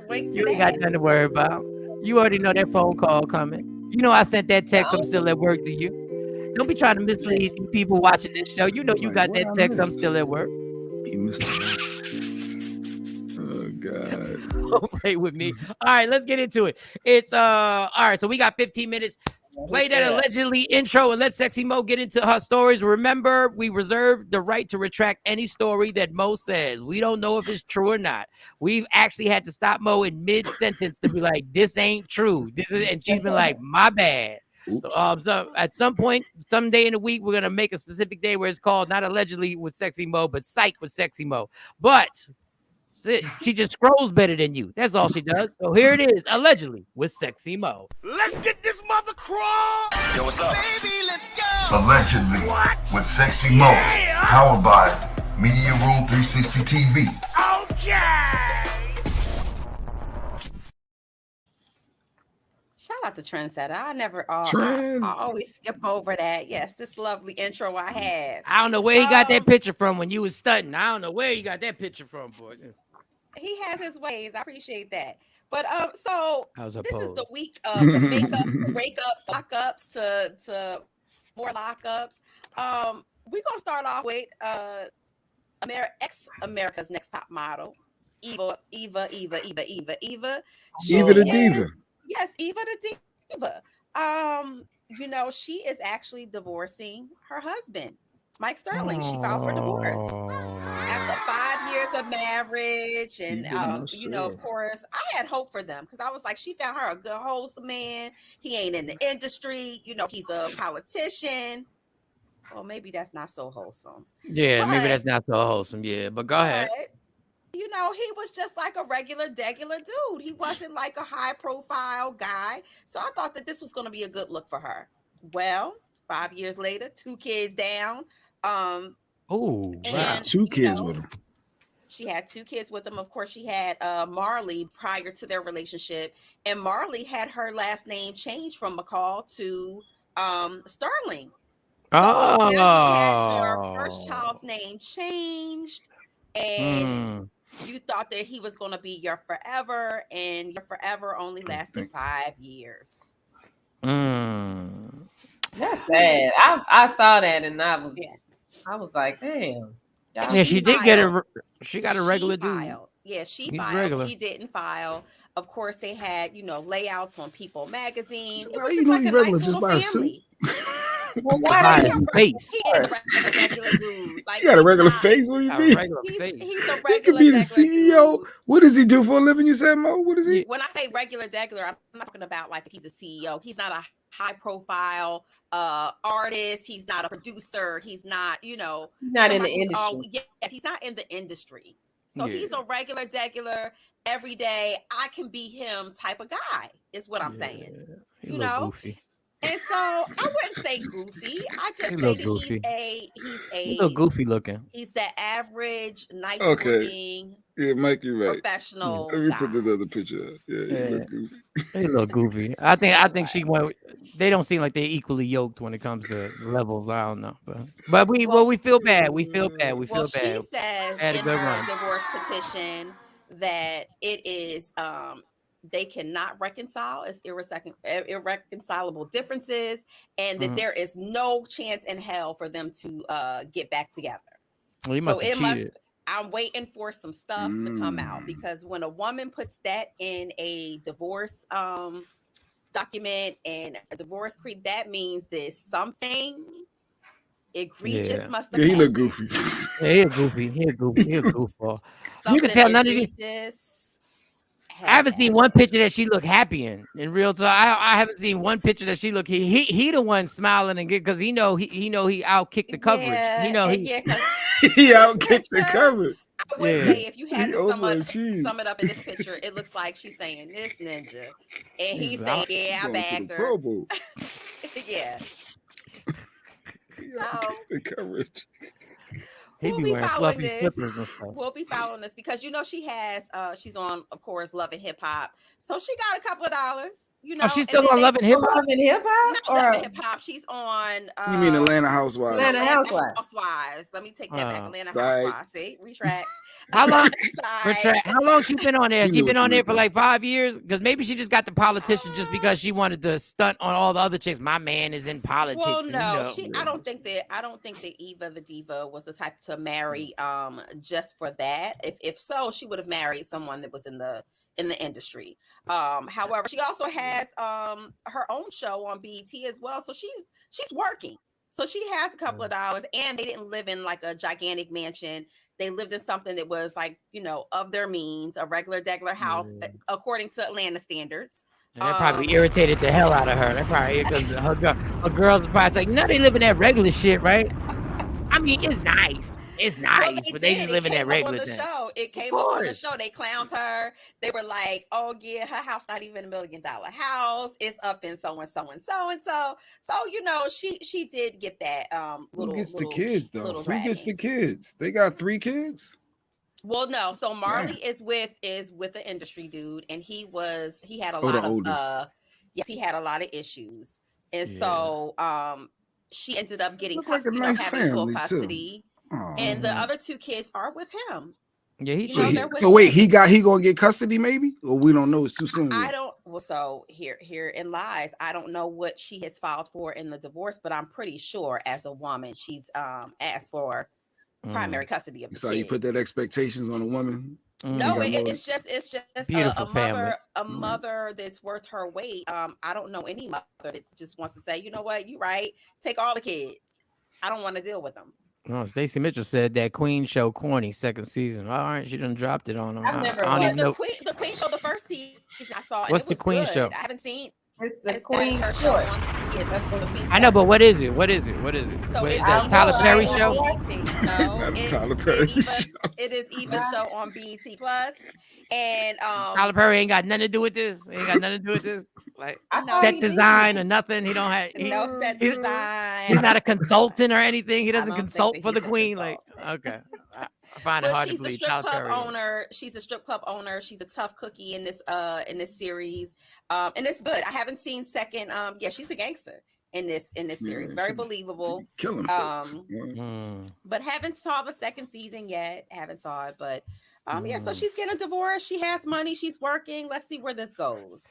You ain't got nothing to worry about. You already know that phone call coming. You know I sent that text. I'm still at work to you. Don't be trying to mislead these people watching this show. You know you got that text. I'm still at work. You missed it. Oh God. Don't play with me. All right, let's get into it. It's all right. So we got 15 minutes. Play that allegedly intro and let Sexy Mo get into her stories. Remember, we reserve the right to retract any story that Mo says. We don't know if it's true or not. We've actually had to stop Mo in mid-sentence to be like, this ain't true. This is, and she's been like, my bad. So at some point, someday in the week, we're gonna make a specific day where it's called not allegedly with Sexy Mo, but Psych with Sexy Mo. But she just scrolls better than you. That's all she does. So here it is, allegedly with Sexy Mo. Let's get this mother crawl. Yo, what's up? Baby, let's go. Allegedly with Sexy Mo. Powered by Media Room 360 TV. Okay. Shout out to Trendsetter. I never, I always skip over that. Yes, this lovely intro I had. I don't know where he got that picture from when you was stunting. I don't know where you got that picture from, boy. He has his ways. I appreciate that. But so this is the week of the makeups, breakups, lockups to more lockups. We're gonna start off with America's Next Top Model, Eva the Diva. Yes, Eva the Diva. You know, she is actually divorcing her husband, Mike Sterling. She filed for divorce after 5 years of marriage. And, you know, of course, I had hope for them because I was like, she found her a good, wholesome man. He ain't in the industry. You know, he's a politician. Well, maybe that's not so wholesome. Yeah, maybe that's not so wholesome. Yeah, but go ahead. You know, he was just like a regular dude. He wasn't like a high profile guy. So I thought that this was going to be a good look for her. Well, 5 years later, 2 kids down. Oh, wow. 2 kids with him. She had 2 kids with him. Of course, she had Marley prior to their relationship. And Marley had her last name changed from McCall to Sterling. So now you had your first child's name changed. And you thought that he was going to be your forever, and your forever only lasted 5 years. That's sad. I saw that, and I was like, damn. Yeah, she did get a. She got a regular dude. Yeah, she filed. Regular. He didn't file. Of course, they had layouts on People magazine. It was just like a nice little family. Well, why why his face? He is a regular dude. Like, He got a he's regular not- face. What do you Got a mean? regular He's, face. he's a He regular could be the degular CEO. dude. What does he do for a living? You said, Mo? What is he? When I say regular degular, I'm not talking about like if he's a CEO. He's not a high profile artist. He's not a producer. He's not, He's not in the somebody who's industry. yes, he's not in the industry. So Yeah. he's a regular degular, everyday, I can be him type of guy, is what I'm saying. He a little goofy. And so I wouldn't say goofy. I just He say look that goofy. he's He a little goofy looking. He's the average, nice Okay. looking, Yeah, Mike, you're right. professional Let me guy. put this other picture up. Yeah, he look goofy. He a little goofy. I think she went. They don't seem like they're equally yoked when it comes to levels. I don't know, but we feel bad. We feel bad. We feel She bad. says Had a in good her run. divorce petition that it is they cannot reconcile. It's irreconcilable differences, and that there is no chance in hell for them to get back together. Well, he must have cheated. I'm waiting for some stuff to come out, because when a woman puts that in a divorce document and a divorce decree, that means there's something egregious must have Yeah, he happened. look goofy. Yeah, he a goofy. He a goofball. You Something can tell none of these. egregious I haven't seen one picture that she looked happy in real time. I haven't seen one picture that she look. He the one smiling and good because he outkicked the coverage. He outkicked the coverage. I would say if you had to overachieved. sum it up in this picture, it looks like she's saying this ninja, and he's He's saying, out. "Yeah, I Going to bagged the her." Pro Bowl. Yeah. He outkicked the coverage. He We'll be be wearing following fluffy this. slippers and stuff. We'll be following this because she has she's on, of course, Love and Hip Hop, so she got a couple of dollars. Oh, she's still on Love and Hip Hop. Love and Hip Hop, Not Love and Hip Hop. She's on. You mean Atlanta Housewives? Atlanta Housewives. Housewives. Let me take that back. Atlanta Sorry. Housewives. See, retract. How long? Side. How long she been on there? You She knew been what on you there for meant. like 5 years. Because maybe she just got the politician just because she wanted to stunt on all the other chicks. My man is in politics. Well, and, no, I don't think that Eva the Diva was the type to marry just for that. If so, she would have married someone that was in the industry. However, she also has her own show on BET as well, so she's working. So she has a couple of dollars, and they didn't live in like a gigantic mansion. They lived in something that was like, of their means, a regular degular house according to Atlanta standards. And that probably irritated the hell out of her. That probably because her girls are probably like, no, they live in that regular shit, right? I mean, it's nice. It's nice, but they just live in that regular thing. It came up on the show. They clowned her. They were like, "Oh yeah, her house not even $1 million house. It's up in so and so and so and so." So she did get that. Who gets the kids though? Who gets the kids? They got 3 kids. Well, no. So Marley is with the industry dude, and he had a lot of he had a lot of issues, and so she ended up getting custody, like having full family, custody. And the other 2 kids are with him. Yeah, he's so wait, he gonna get custody maybe, or we don't know. It's too soon. I don't. Well, so herein lies. I don't know what she has filed for in the divorce, but I'm pretty sure as a woman, she's asked for primary custody of the So kids. you put that expectations on a woman. No, it's just a family. mother that's worth her weight. I don't know any mother that just wants to say, you know what, you right, take all the kids. I don't want to deal with them. No, Stacey Mitchell said that Queen show corny 2nd season. All right, she done dropped it on him. I've never I don't even know. The Queen show, the first season I saw. What's and it the Queen good. show? I haven't seen. It's the That Queen is her show. show. That's the Queen's I know, but what is it? What is it? So Is it's that Eva's Tyler Perry on show? BET. No, Tyler Perry it is Eva's show on BET Plus, and Tyler Perry ain't got nothing to do with this. Like thought set he did. design or nothing. He don't have no set design. He's not a consultant or anything. He doesn't don't think consult that for the he's a Queen. Like, okay, I find it hard to she's a believe. strip Tyler club Perry. owner. She's a strip club owner. She's a tough cookie in this series, and it's good. I haven't seen second. She's a gangster in this series. Very believable. Killing folks. But haven't saw the second season yet. Haven't saw it, but so she's getting a divorce. She has money. She's working. Let's see where this goes.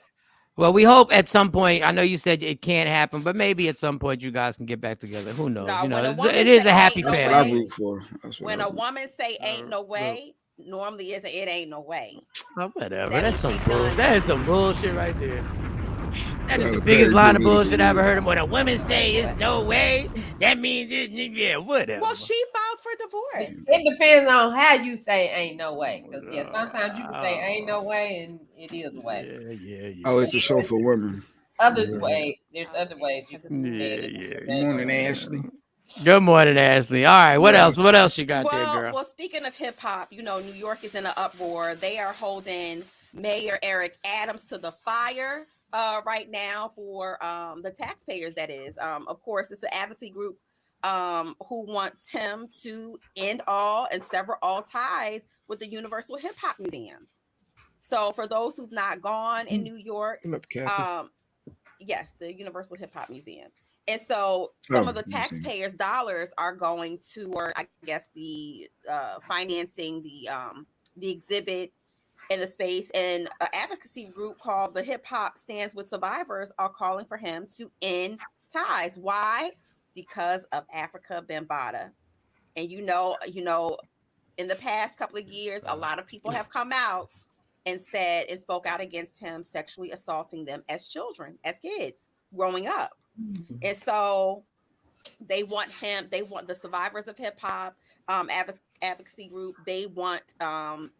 Well, we hope at some point. I know you said it can't happen, but maybe at some point you guys can get back together. Who knows? It is a happy That's family. what I root for. When a woman say "ain't no way," normally it ain't no way. Oh, whatever. That's some bullshit. That is some bullshit right there. That is the biggest line of bullshit I ever heard. When a woman say it's no way, that means it's whatever. Well, she filed for divorce. It depends on how you say ain't no way. Because sometimes you can say ain't no way and it is a way. Yeah. Oh, it's a show for women. There's other ways you can say Good morning, Ashley. Good morning, Ashley. All right, what else? What else you got there, girl? Well, speaking of hip hop, New York is in an uproar. They are holding Mayor Eric Adams to the fire right now for the taxpayers. That is, of course, it's an advocacy group who wants him to end all and sever all ties with the Universal Hip Hop Museum. So, for those who've not gone in New York, yes, the Universal Hip Hop Museum. And so some of the taxpayers' dollars are going toward, I guess, the financing the exhibit in the space. And an advocacy group called the Hip Hop Stands with Survivors are calling for him to end ties. Why? Because of Africa Bambaataa. And in the past couple of years, a lot of people have come out and said and spoke out against him sexually assaulting them as children, as kids growing up. And so they want the survivors of hip hop advocacy group, they want them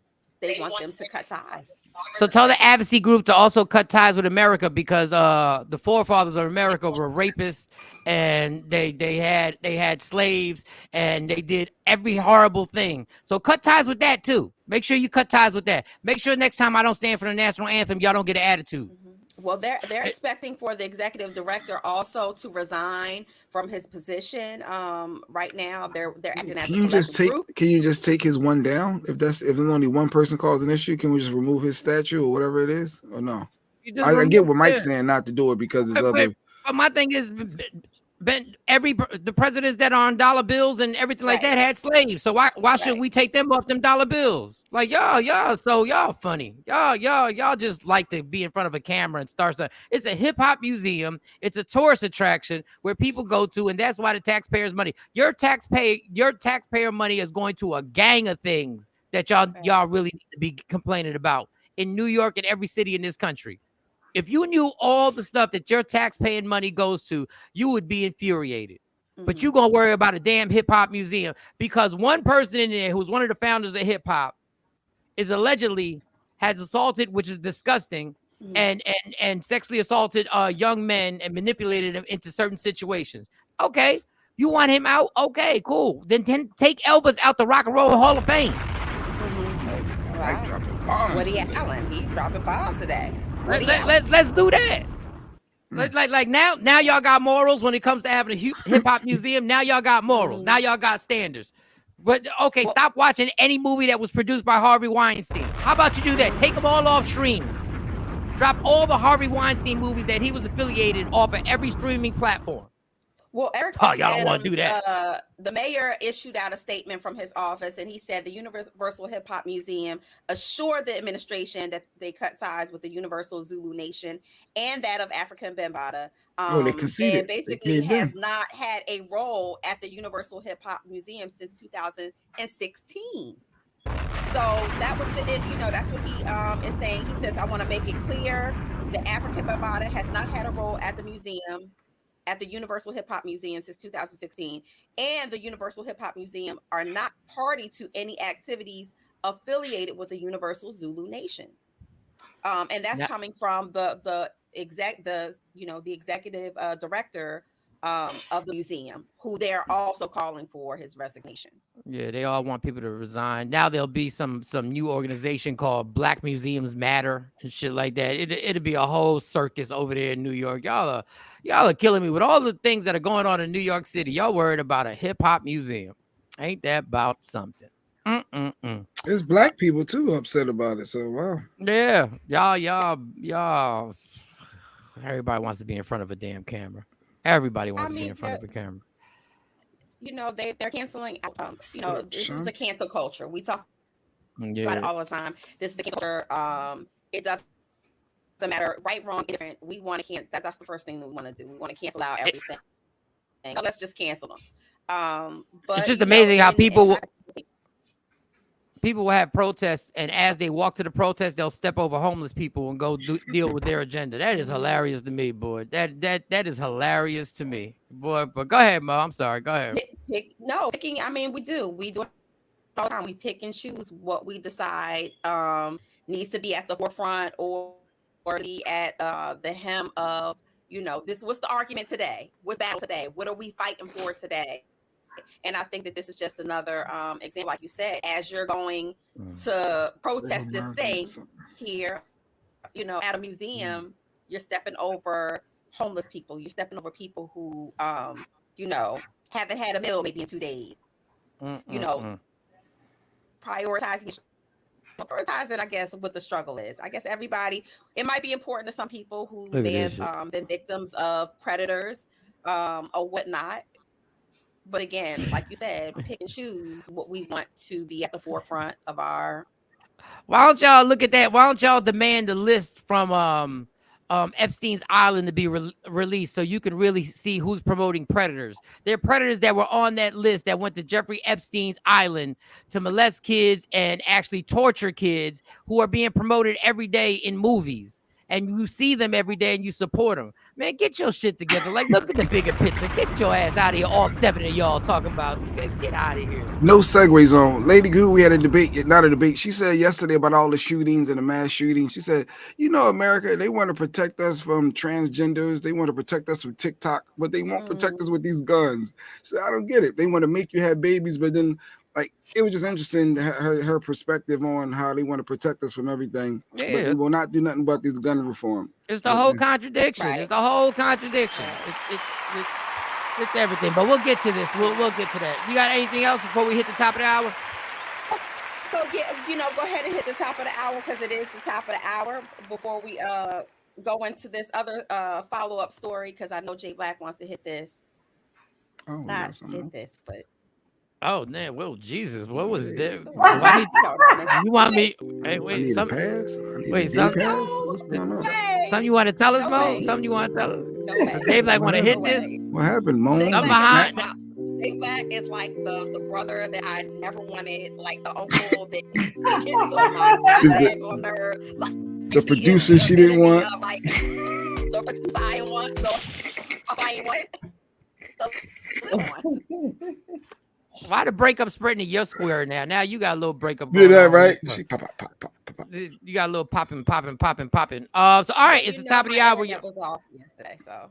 to cut ties. So tell the advocacy group to also cut ties with America, because the forefathers of America were rapists, and they had slaves, and they did every horrible thing. So cut ties with that too. Make sure you cut ties with that. Make sure next time I don't stand for the national anthem, y'all don't get an attitude. Well, they're expecting for the executive director also to resign from his position. Right now, they're acting as a collective group. Can you just take his one down? If there's only one person caused an issue, can we just remove his statue or whatever it is? Or no? I get what Mike's saying, not to do it because there's other. But my thing is, the presidents that are on dollar bills and everything like that had slaves. So why shouldn't we take them off them dollar bills? Like y'all funny. Y'all just like to be in front of a camera and start something. It's a hip hop museum. It's a tourist attraction where people go to, and that's why the taxpayers' money. Your taxpayer money is going to a gang of things that y'all really need to be complaining about in New York and every city in this country. If you knew all the stuff that your taxpaying money goes to, you would be infuriated. But you're going to worry about a damn hip hop museum because one person in there who's one of the founders of hip hop is allegedly has assaulted, which is disgusting, and sexually assaulted young men and manipulated them into certain situations. Okay. You want him out? Okay, cool. Then take Elvis out the Rock and Roll Hall of Fame. Woody Allen, he's dropping bombs today. Let's do that. Like now y'all got morals when it comes to having a hip hop museum. Now y'all got morals. Now y'all got standards. But okay, stop watching any movie that was produced by Harvey Weinstein. How about you do that? Take them all off streams. Drop all the Harvey Weinstein movies that he was affiliated off of every streaming platform. Well, Eric y'all don't want to do that. The mayor issued out a statement from his office, and he said the Universal Hip Hop Museum assured the administration that they cut ties with the Universal Zulu Nation and that of African Bambaataa. They conceded. And basically has not had a role at the Universal Hip Hop Museum since 2016. So that was that's what he is saying. He says, I want to make it clear that African Bambaataa has not had a role at the museum, at the Universal Hip Hop Museum since 2016, and the Universal Hip Hop Museum are not party to any activities affiliated with the Universal Zulu Nation. And that's coming from the executive director of the museum, who they're also calling for his resignation. Yeah, they all want people to resign. Now there'll be some new organization called Black Museums Matter and shit like that. It'll be a whole circus over there in New York. Y'all are killing me with all the things that are going on in New York City. Y'all worried about a hip hop museum. Ain't that about something? There's black people too upset about it. So wow. Yeah, y'all. Everybody wants to be in front of a damn camera. Everybody wants to be in front of a camera. They're canceling. This is a cancel culture. We talk about it all the time. This is the cancel culture. It doesn't matter right, wrong, different. We want to cancel. That's the first thing that we want to do. We want to cancel out everything. Let's just cancel them. But it's just amazing how people people will have protests, and as they walk to the protest, they'll step over homeless people and go deal with their agenda. That is hilarious to me, boy. That is hilarious to me, boy. But go ahead, Mo. I'm sorry. Go ahead. Picking. I mean, we do it all the time. We pick and choose what we decide needs to be at the forefront or be at the hem of, this. What's the argument today? What's battle today? What are we fighting for today? And I think that this is just another example, like you said, as you're going to protest this thing here, at a museum, you're stepping over homeless people. You're stepping over people who, haven't had a meal maybe in 2 days. Prioritizing, I guess, what the struggle is. I guess everybody, it might be important to some people who may have been victims of predators or whatnot. But again, like you said, pick and choose what we want to be at the forefront of our. Why don't y'all look at that? Why don't y'all demand a list from Epstein's Island to be released so you can really see who's promoting predators? There are predators that were on that list that went to Jeffrey Epstein's Island to molest kids and actually torture kids who are being promoted every day in movies. And you see them every day and you support them. Man, get your shit together. Like, look at the bigger picture. Get your ass out of here. All 7 of y'all talking about, get out of here. No segues on. Lady Goo, we had a debate, not a debate. She said yesterday about all the shootings and the mass shootings. She said, America, they want to protect us from transgenders. They want to protect us from TikTok, but they won't protect us with these guns. She said, I don't get it. They want to make you have babies, but then, it was just interesting, her perspective on how they want to protect us from everything, but they will not do nothing about this gun reform. It's the whole contradiction. Right. It's the whole contradiction. It's everything. But we'll get to this. We'll get to that. You got anything else before we hit the top of the hour? So go ahead and hit the top of the hour because it is the top of the hour. Before we go into this other follow-up story, because I know Jay Black wants to hit this. Not hit this, but. Oh, man. Well, Jesus. What was that? You want me? Hey, wait. Something you want to tell us, Mo? Something you want to tell us? Dave Black want to hit this? What happened, Mo? Jay Black is like the brother that I never wanted, like the uncle that gets on my nerves. The producer she didn't want. The producer I want. Why the breakup spreading to your square now? Now you got a little breakup. Did that right? She pop. You got a little popping. So all right, it's the top of the hour. That was off yesterday, so.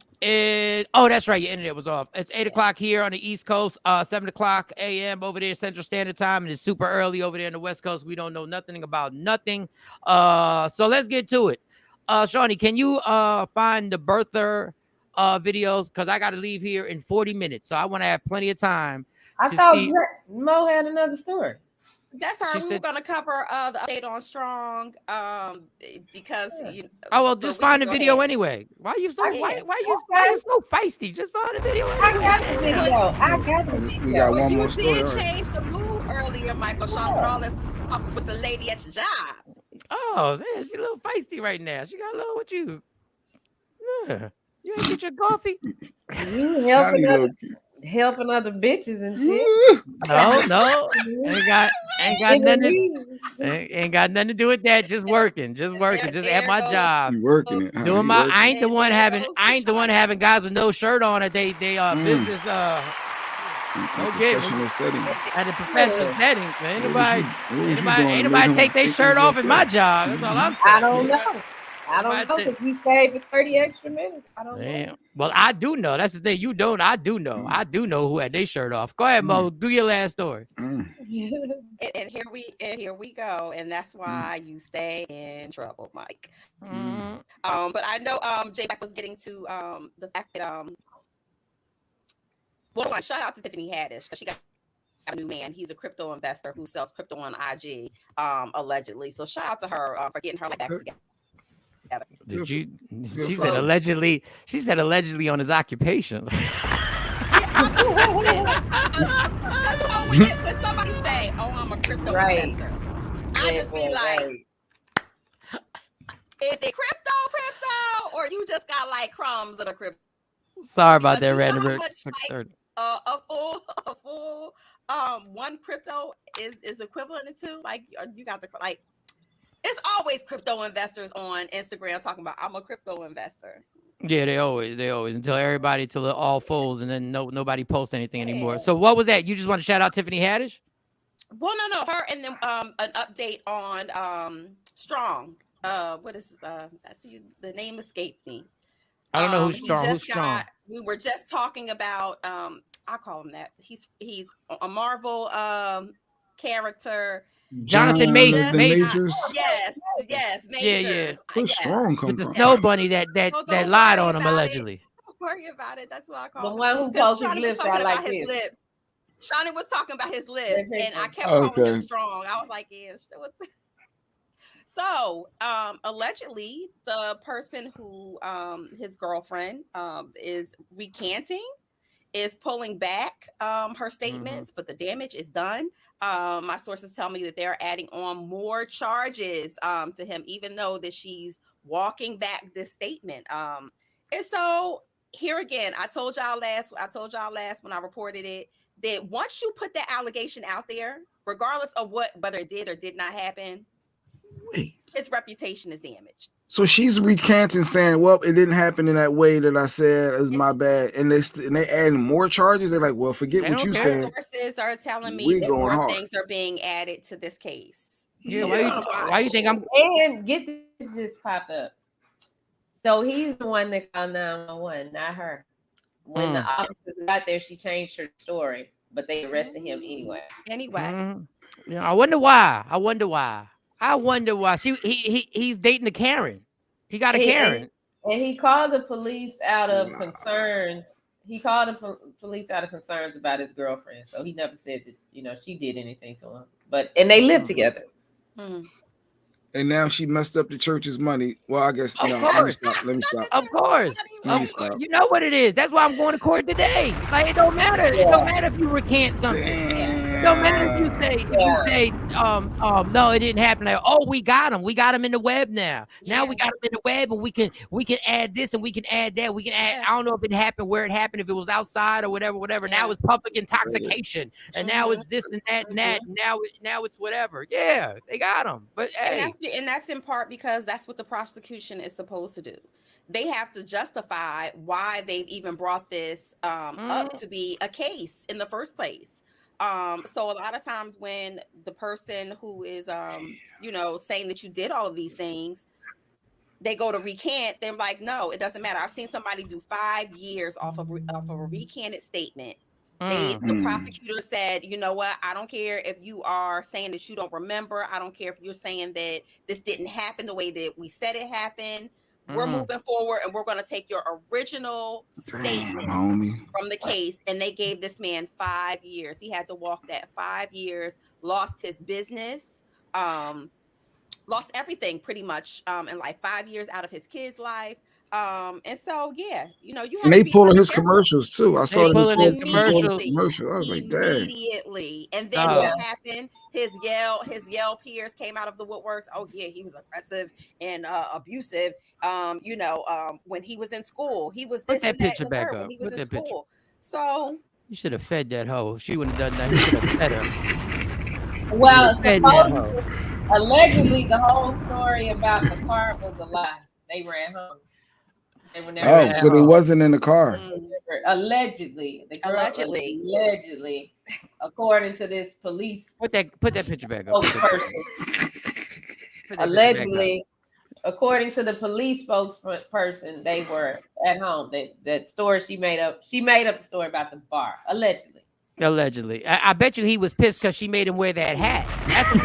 That's right. Your internet was off. It's 8:00 here on the East Coast, 7:00 a.m. over there Central Standard Time, and it's super early over there on the West Coast. We don't know nothing about nothing. So let's get to it. Shawnee, can you find the birther videos? Because I got to leave here in 40 minutes, so I want to have plenty of time. I thought Mo had another story. That's our. We're going to cover the update on Strong because. Just find the video anyway. Why you so why you so feisty? Just find the video anyway. I got the video. We got one more story. You did change the mood earlier, Michael Shawn, with all this talking with the lady at your job. Oh, man, she's a little feisty right now. She got a little with you. Yeah. You ain't get your coffee. You helping other bitches and shit. No. Ain't got nothing to do with that. Just working. Just at my job. You working it. Doing my I ain't the one having guys with no shirt on at they business professional settings. At a professional setting. Ain't nobody take their shirt off at my job. That's all I'm saying. I don't know. I don't know because you stayed for 30 extra minutes. I don't know. Well, I do know. That's the thing. You don't. I do know. I do know who had their shirt off. Go ahead, Mo. Do your last story. And here we go. And that's why you stay in trouble, Mike. But I know Jay Black was getting to the fact that shout out to Tiffany Haddish because she got a new man. He's a crypto investor who sells crypto on IG, allegedly. So shout out to her for getting her back together. She said allegedly. She said allegedly on his occupation. When somebody say, "Oh, I'm a crypto investor," I just be like, "Is it crypto, or you just got like crumbs of the crypto?" Sorry about that, random. A full one crypto is equivalent to like you got the like. It's always crypto investors on Instagram talking about I'm a crypto investor. Yeah, they always until it all folds and then nobody posts anything anymore. So what was that? You just want to shout out Tiffany Haddish? Well, no, her, and then an update on Strong. What is I see the name escaped me. I don't know who's Strong. Who's Strong? We were just talking about I call him that. He's a Marvel character. Jonathan Majors. Yes, Majors. Yeah. Who's Strong come with the from? snow bunny that lied on him allegedly. Don't worry about it. That's what I call the one who poked his lips out like this. Lips. Shawnee was talking about his lips, and I kept calling him Strong. I was like, yeah. So, allegedly, the person who his girlfriend is recanting is pulling back her statements, but the damage is done. My sources tell me that they're adding on more charges to him, even though that she's walking back this statement. And so here again, I told y'all last when I reported it that once you put that allegation out there, regardless of whether it did or did not happen, his reputation is damaged. So she's recanting, saying, "Well, it didn't happen in that way that I said. It was my bad." And they adding more charges. They're like, "Well, forget what you said." Sources are telling me that more things are being added to this case. Yeah, so why you think I'm? And get this just popped up. So he's the one that called 911, not her. When the officers got there, she changed her story, but they arrested him anyway. Yeah, I wonder why. He's dating a Karen. He got a Karen. And he called the police out of concerns. He called the police out of concerns about his girlfriend. So he never said that, she did anything to him. And they lived together. And now she messed up the church's money. Well, I guess, let me stop. Of course. You know what it is. That's why I'm going to court today. Like, it don't matter. Yeah. It don't matter if you recant something. It don't matter if you say, no, it didn't happen. Like, we got him. We got him in the web now. Yeah. Now we got him in the web, and we can add this and we can add that. We can add, I don't know if it happened, where it happened, if it was outside or whatever. Yeah. Now it's public intoxication. And now it's this and that and that. Now it's whatever. Yeah, they got him. But hey. And that's in part because that's what the prosecution is supposed to do. They have to justify why they've even brought this up to be a case in the first place. So a lot of times when the person who is, saying that you did all of these things, they go to recant, they're like, no, it doesn't matter. I've seen somebody do 5 years off of a recanted statement. The prosecutor said, you know what? I don't care if you are saying that you don't remember. I don't care if you're saying that this didn't happen the way that we said it happened. We're moving forward, and we're going to take your original statement from the case. And they gave this man 5 years. He had to walk that 5 years, lost his business, lost everything pretty much in like 5 years out of his kid's life. And so, yeah, you have and they pulling his commercials too. I saw them pulling his commercials. I was like, dang. Immediately. And then what happened? His Yale peers came out of the woodworks. Oh yeah, he was aggressive and abusive. When he was in school, he was this and that with her when he was in school. So you should have fed that hoe. She wouldn't have done that. You should have fed her. Well, allegedly, the whole story about the car was a lie. They were at home. They were never so they wasn't in the car. Allegedly, allegedly, according to this police. Put that picture back up. Allegedly, according to the police spokesperson, they were at home. That story she made up. She made up a story about the bar. Allegedly. I bet you he was pissed because she made him wear that hat. That's what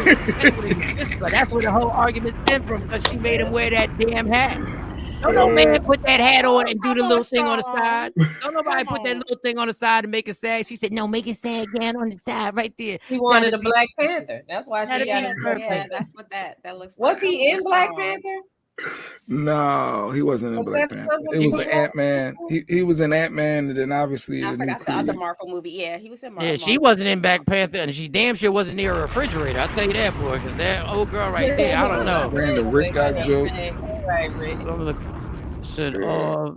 he was pissed about. That's where the whole argument stemmed from, because she made him wear that damn hat. Don't no man put that hat on and do the little thing on the side. Don't nobody put that little thing on the side and make it sad. She said, no, make it sad again on the side right there. He wanted a Black Panther. That's why she got him. Yeah, that's what that looks like. Was he in Black Panther? No, he wasn't in Black Panther. It was the Ant-Man. He was in Ant-Man, and then obviously I forgot the other Marvel movie. Yeah, he was in Marvel. Yeah, she wasn't in Black Panther, and she damn sure wasn't near a refrigerator. I'll tell you that, boy, because that old girl right there, I don't know. Brandon Rick got jokes. Should all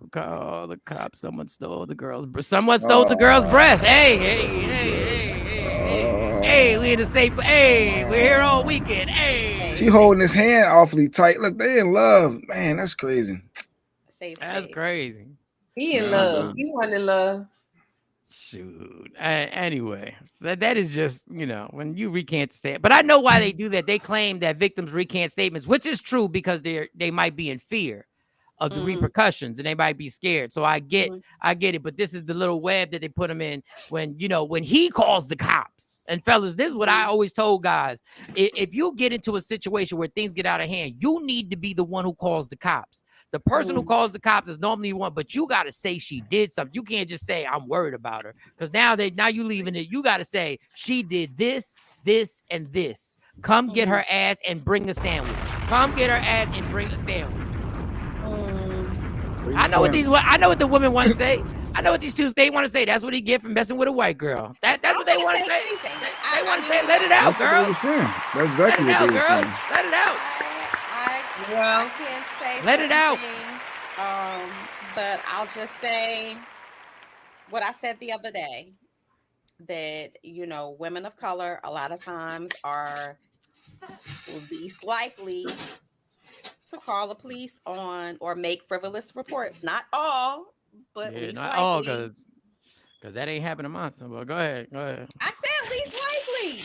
the cops? Someone stole the girl's breast. Hey. Hey, we in the safe. Hey, we're here all weekend. Hey. She holding his hand awfully tight. Look, they in love. Man, that's crazy. That's crazy. He in love. She wasn't in love. Shoot. Anyway, that is just, when you recant statement. But I know why they do that. They claim that victims recant statements, which is true because they might be in fear of the repercussions and they might be scared. So I get it. But this is the little web that they put him in when he calls the cops. And fellas, this is what I always told guys. If you get into a situation where things get out of hand, you need to be the one who calls the cops. The person who calls the cops is normally one, but you got to say she did something. You can't just say, I'm worried about her. Because now you leaving it. You got to say, she did this, this, and this. Come get her ass and bring a sandwich. Come get her ass and bring a sandwich. I know what the women want to say. I know what these two they want to say. That's what he get from messing with a white girl. That's what they want to say. They want to say, let it out, girl. That's exactly what they were saying. Let it out. I can't say let it out. But I'll just say what I said the other day, that women of color a lot of times are least likely to call the police on or make frivolous reports. Not all, but least not likely. all, because that ain't happening to mine. Well, go ahead. I said least likely.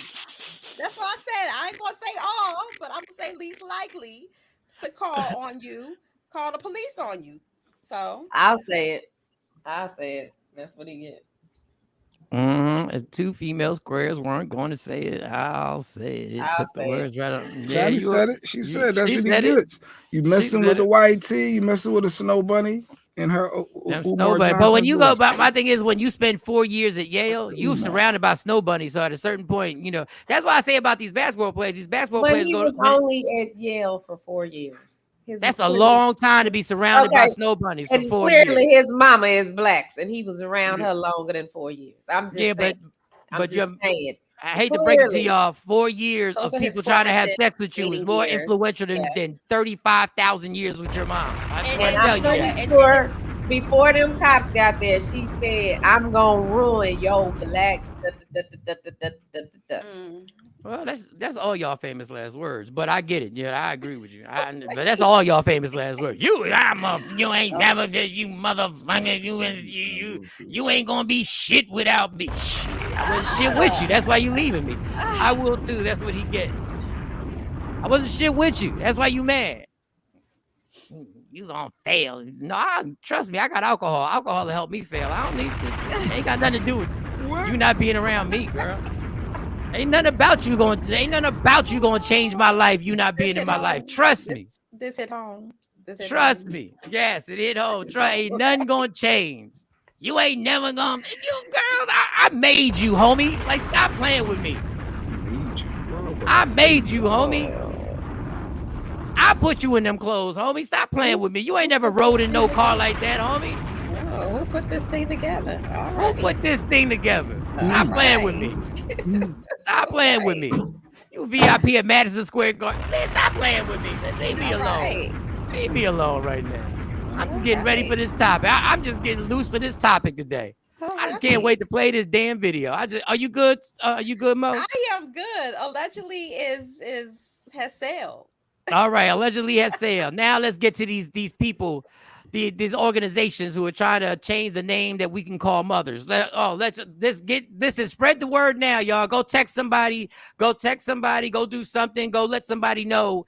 That's what I said. I ain't gonna say all, but I'm gonna say least likely to call the police on you. So I'll say it. That's what he get. If two female squares weren't going to say it, I'll say it. It took the words right out. Yeah, you said it. She said that's what he gets. You messing with the white tee, you messing with a snow bunny and her. But when you go about, my thing is when you spend 4 years at Yale, you're surrounded by snow bunnies. So at a certain point, that's why I say about these basketball players. These basketball players he was only at Yale for 4 years. That's a long time to be surrounded by snow bunnies for 4 years. Clearly, his mama is black, and he was around her longer than 4 years. I'm just saying. But saying. I hate to break it to y'all. 4 years of people trying to have sex with you is more influential than 35,000 years with your mom. I'm pretty sure before them cops got there, she said, "I'm gonna ruin your black." Well, that's all y'all famous last words, but I get it. Yeah, I agree with you. But that's all y'all famous last words. You ain't never, you motherfucker, you ain't gonna be shit without me. Shit, I wasn't shit with you. That's why you leaving me. I will too. That's what he gets. I wasn't shit with you. That's why you mad. You gonna fail? No, trust me. I got alcohol. Alcohol will help me fail. I don't need to. Ain't got nothing to do with you not being around me, girl. Ain't nothing about you gonna change my life. You not being in my life. Trust me. This hit home. Trust me. Yes, it hit home. Ain't nothing gonna change. You ain't never gonna. Girl, I made you, homie. Like, stop playing with me. I made you, homie. I put you in them clothes, homie. Stop playing with me. You ain't never rode in no car like that, homie. Oh, we'll put this thing together. We'll put this thing together. Stop playing with me. Stop playing with me. You VIP at Madison Square Garden. Man, stop playing with me. Leave me alone. Leave me alone right now. I'm just getting ready for this topic. I'm just getting loose for this topic today. I just can't wait to play this damn video. Are you good? Are you good, Mo? I am good. Allegedly has sailed. All right, allegedly has sailed. Now let's get to these people. These organizations who are trying to change the name that we can call mothers. Let's get this and spread the word now, y'all. Go text somebody. Go do something. Go let somebody know.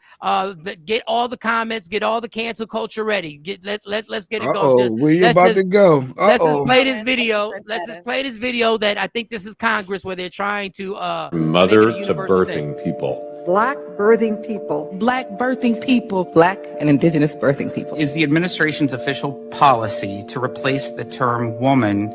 Get all the comments. Get all the cancel culture ready. Let's get it going. Where you about to go? Let's just play this video. Let's just play this video that I think this is Congress where they're trying to mother to birthing people. Black birthing people. Black birthing people. Black and indigenous birthing people. Is the administration's official policy to replace the term woman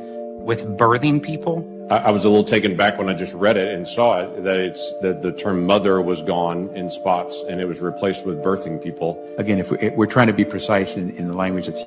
with birthing people? I was a little taken back when I just read it and saw it, that the term mother was gone in spots and it was replaced with birthing people. Again, if we're trying to be precise in the language that's...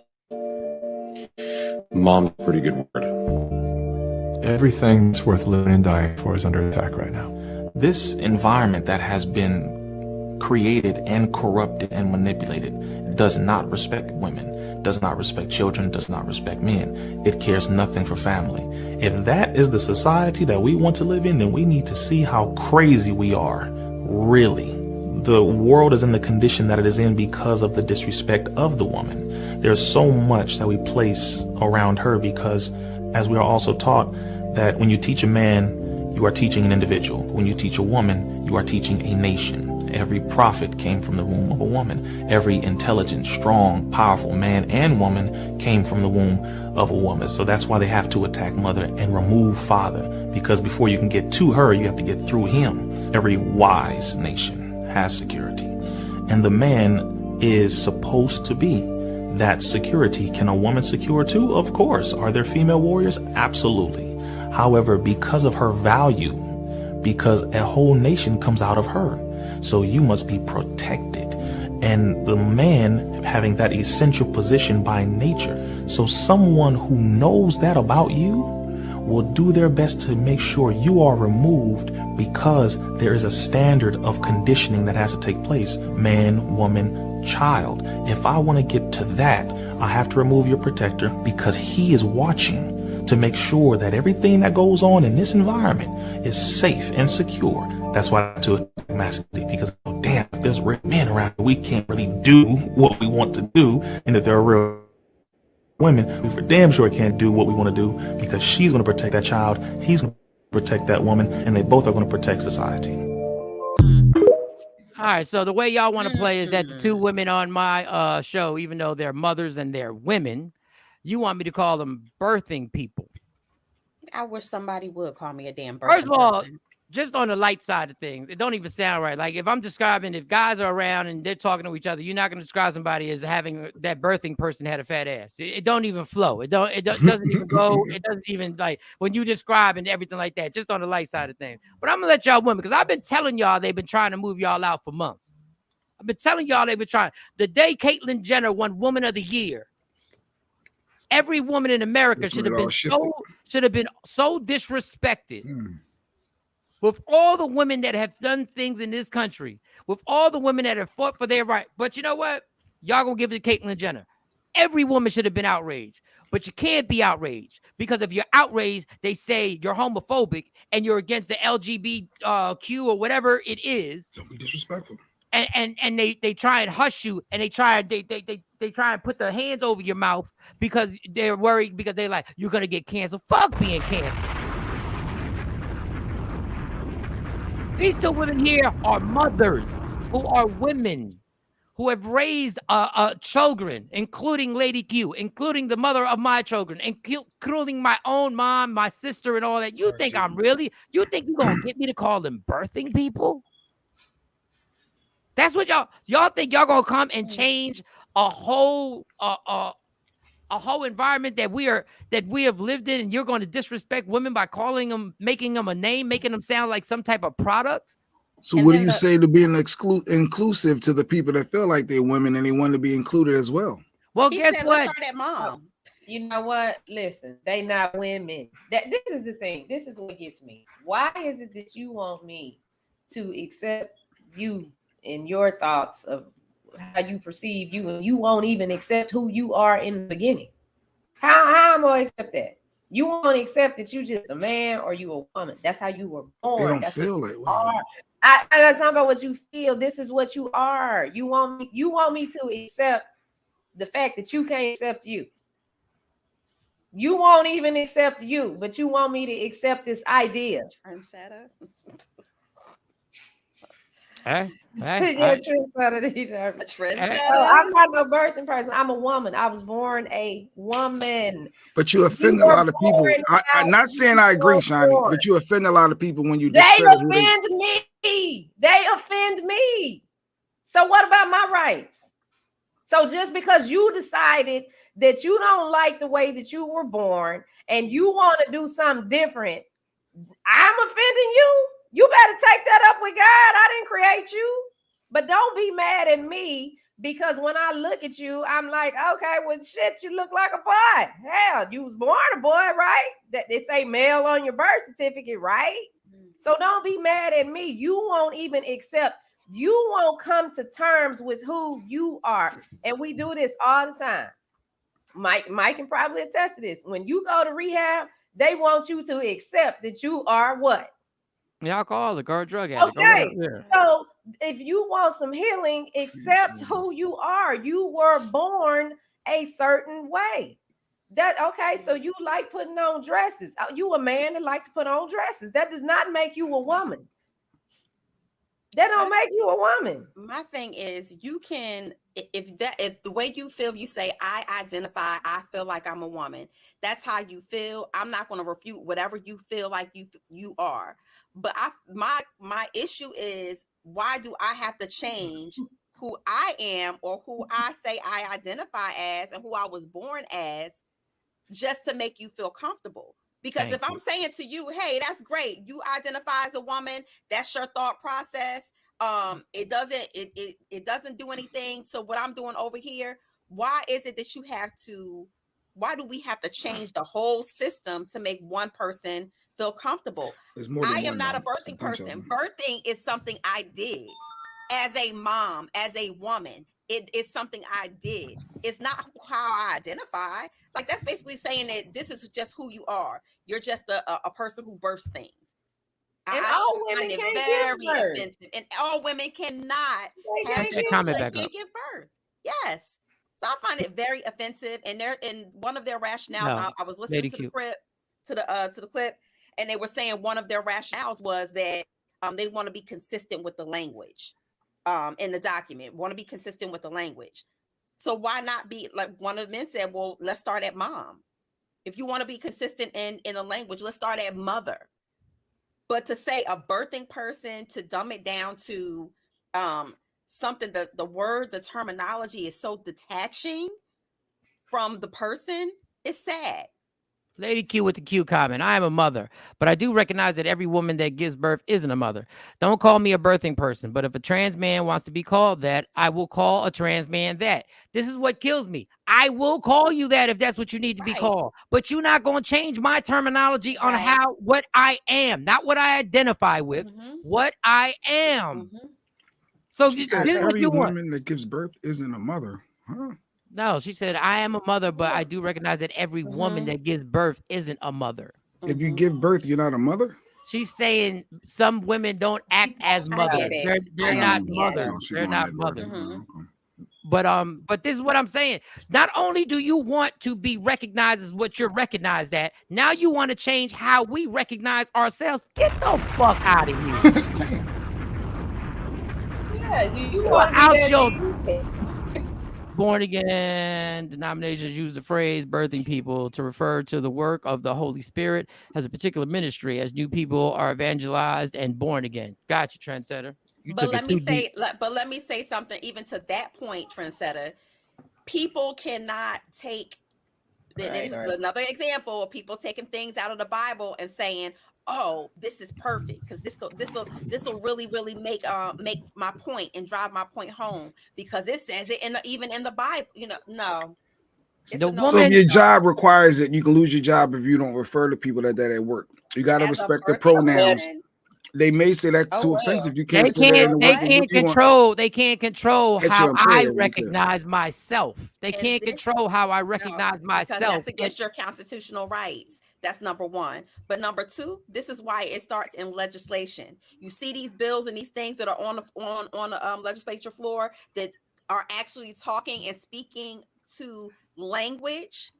Mom's a pretty good word. Everything that's worth living and dying for is under attack right now. This environment that has been created and corrupted and manipulated, does not respect women, does not respect children, does not respect men. It cares nothing for family. If that is the society that we want to live in, then we need to see how crazy we are, really. The world is in the condition that it is in because of the disrespect of the woman. There's so much that we place around her because, as we are also taught, that when you teach a man, you are teaching an individual. When you teach a woman, you are teaching a nation. Every prophet came from the womb of a woman. Every intelligent, strong, powerful man and woman came from the womb of a woman. So that's why they have to attack mother and remove father, because before you can get to her, you have to get through him. Every wise nation has security, and the man is supposed to be that security. Can a woman secure too? Of course. Are there female warriors? Absolutely. However, because of her value, because a whole nation comes out of her, so you must be protected. And the man having that essential position by nature, so someone who knows that about you will do their best to make sure you are removed, because there is a standard of conditioning that has to take place. Man, woman, child. If I want to get to that, I have to remove your protector, because he is watching to make sure that everything that goes on in this environment is safe and secure. That's why I do it masculinity, because oh damn, if there's real men around, we can't really do what we want to do. And if there are real women, we for damn sure can't do what we want to do, because she's going to protect that child, he's going to protect that woman, and they both are going to protect society. All right, so the way y'all want to play is that the two women on my show, even though they're mothers and they're women, you want me to call them birthing people. I wish somebody would call me a damn birthing First of all, person. just on the light side of things, it don't even sound right. Like if I'm describing, if guys are around and they're talking to each other, you're not going to describe somebody as having that birthing person had a fat ass. It don't even flow. It doesn't even go. It doesn't even, like when you describe and everything like that, just on the light side of things. But I'm going to let y'all women, because I've been telling y'all they've been trying to move y'all out for months. I've been telling y'all they've been trying. The day Caitlyn Jenner won Woman of the Year, every woman in America should have been so disrespected. With all the women that have done things in this country, with all the women that have fought for their right. But you know what? Y'all gonna give it to Caitlyn Jenner. Every woman should have been outraged. But you can't be outraged, because if you're outraged, they say you're homophobic and you're against the LGBTQ or whatever it is. Don't be disrespectful. And they try and hush you, and they try and put their hands over your mouth because they're worried, because they're like, you're gonna get canceled. Fuck being canceled. These two women here are mothers who are women who have raised children, including Lady Q, including the mother of my children, including my own mom, my sister, and all that. You think you think you're gonna get me to call them birthing people? That's what y'all think y'all gonna come and change a whole environment that we have lived in, and you're going to disrespect women by calling them, making them a name, making them sound like some type of product? So what do you say to being inclusive to the people that feel like they're women and they want to be included as well? Well, guess what? Start at mom. You know what? Listen, they not women. This is the thing. This is what gets me. Why is it that you want me to accept you and your thoughts of how you perceive you, and you won't even accept who you are in the beginning? How am I gonna accept that? You won't accept that you just a man or you a woman. That's how you were born. They don't That's feel what it. I'm not talking about what you feel. This is what you are. You want me to accept the fact that you can't accept you. You won't even accept you, but you want me to accept this idea. Trendsetter. Trendsetter. I'm not no birthing person. I'm a woman. I was born a woman. But you offend a lot of people. I'm not saying I agree, Shawnee, but you offend a lot of people when you discredit who They offend me. They offend me. So what about my rights? So just because you decided that you don't like the way that you were born and you want to do something different, I'm offending you? You better take that up with God. I didn't create you. But don't be mad at me, because when I look at you, I'm like, okay, well, shit, you look like a boy. Hell, you was born a boy, right? They say male on your birth certificate, right? So don't be mad at me. You won't even accept You won't come to terms with who you are. And we do this all the time. Mike can probably attest to this. When you go to rehab, they want you to accept that you are what? The alcoholic or a drug addict. Okay. Yeah. So if you want some healing, accept who you are. You were born a certain way. That okay, so you like putting on dresses. You a man that like to put on dresses. That does not make you a woman. That don't make you a woman. My thing is, you can, if the way you feel, you say, I feel like I'm a woman. That's how you feel. I'm not going to refute whatever you feel like you are. But my issue is, why do I have to change who I am or who I say I identify as and who I was born as just to make you feel comfortable? Because if I'm saying to you, hey, that's great, you identify as a woman, that's your thought process, it doesn't do anything to what I'm doing over here. Why is it that why do we have to change the whole system to make one person feel comfortable? I am not a birthing person. Birthing is something I did as a mom, as a woman. It is something I did. It's not how I identify. Like, that's basically saying that this is just who you are. You're just a person who births things. And all women can't give birth. Offensive. And all women cannot have children. They can't give birth. Yes. So I find it very offensive. And they're in one of their rationales. I was listening to the clip, and they were saying one of their rationales was that they want to be consistent with the language. In the document, want to be consistent with the language. So why not be like one of the men said, well, let's start at mom. If you want to be consistent in the language, let's start at mother. But to say a birthing person, to dumb it down to something that the terminology is so detaching from the person, is sad. Lady Q with the Q comment. I am a mother, but I do recognize that every woman that gives birth isn't a mother. Don't call me a birthing person, but if a trans man wants to be called that, I will call a trans man that. This is what kills me. I will call you that if that's what you need to be called, but you're not going to change my terminology on what I am, not what I identify with, what I am. So she said every woman that gives birth isn't a mother, huh? No, she said, I am a mother, but I do recognize that every woman that gives birth isn't a mother. If you give birth, you're not a mother? She's saying some women don't act as mothers. They're not mothers. They're not mothers. But this is what I'm saying. Not only do you want to be recognized as what you're recognized at, now you want to change how we recognize ourselves. Get the fuck out of here. Yeah, you want out your born again denominations use the phrase birthing people to refer to the work of the Holy Spirit as a particular ministry as new people are evangelized and born again. Gotcha, Trendsetter. But let me say something even to that point, Trendsetter. People cannot take this is another example of people taking things out of the Bible and saying, oh, this is perfect because this will really make my point and drive my point home because it says it even in the Bible. No. So if your job requires it, you can lose your job if you don't refer to people like that at work. You got to respect the pronouns. They may say that's too offensive. You can't. They can't control how I recognize myself. They can't control how I recognize myself. That's against your constitutional rights. That's number one. But number two, this is why it starts in legislation. You see these bills and these things that are on the legislature floor that are actually talking and speaking to language.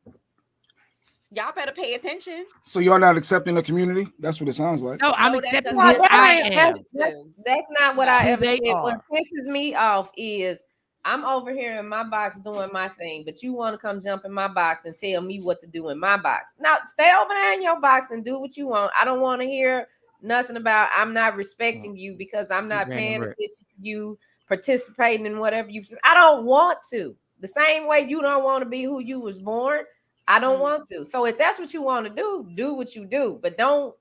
Y'all better pay attention. So y'all not accepting the community? That's what it sounds like. No, I'm accepting who I am. That's not what I ever said. What pisses me off is I'm over here in my box doing my thing, but you want to come jump in my box and tell me what to do in my box. Now, stay over there in your box and do what you want. I don't want to hear nothing about I'm not respecting you because I'm not paying attention to you participating in whatever you I don't want to. The same way you don't want to be who you was born. I don't want to. So if that's what you want to do what you do. But don't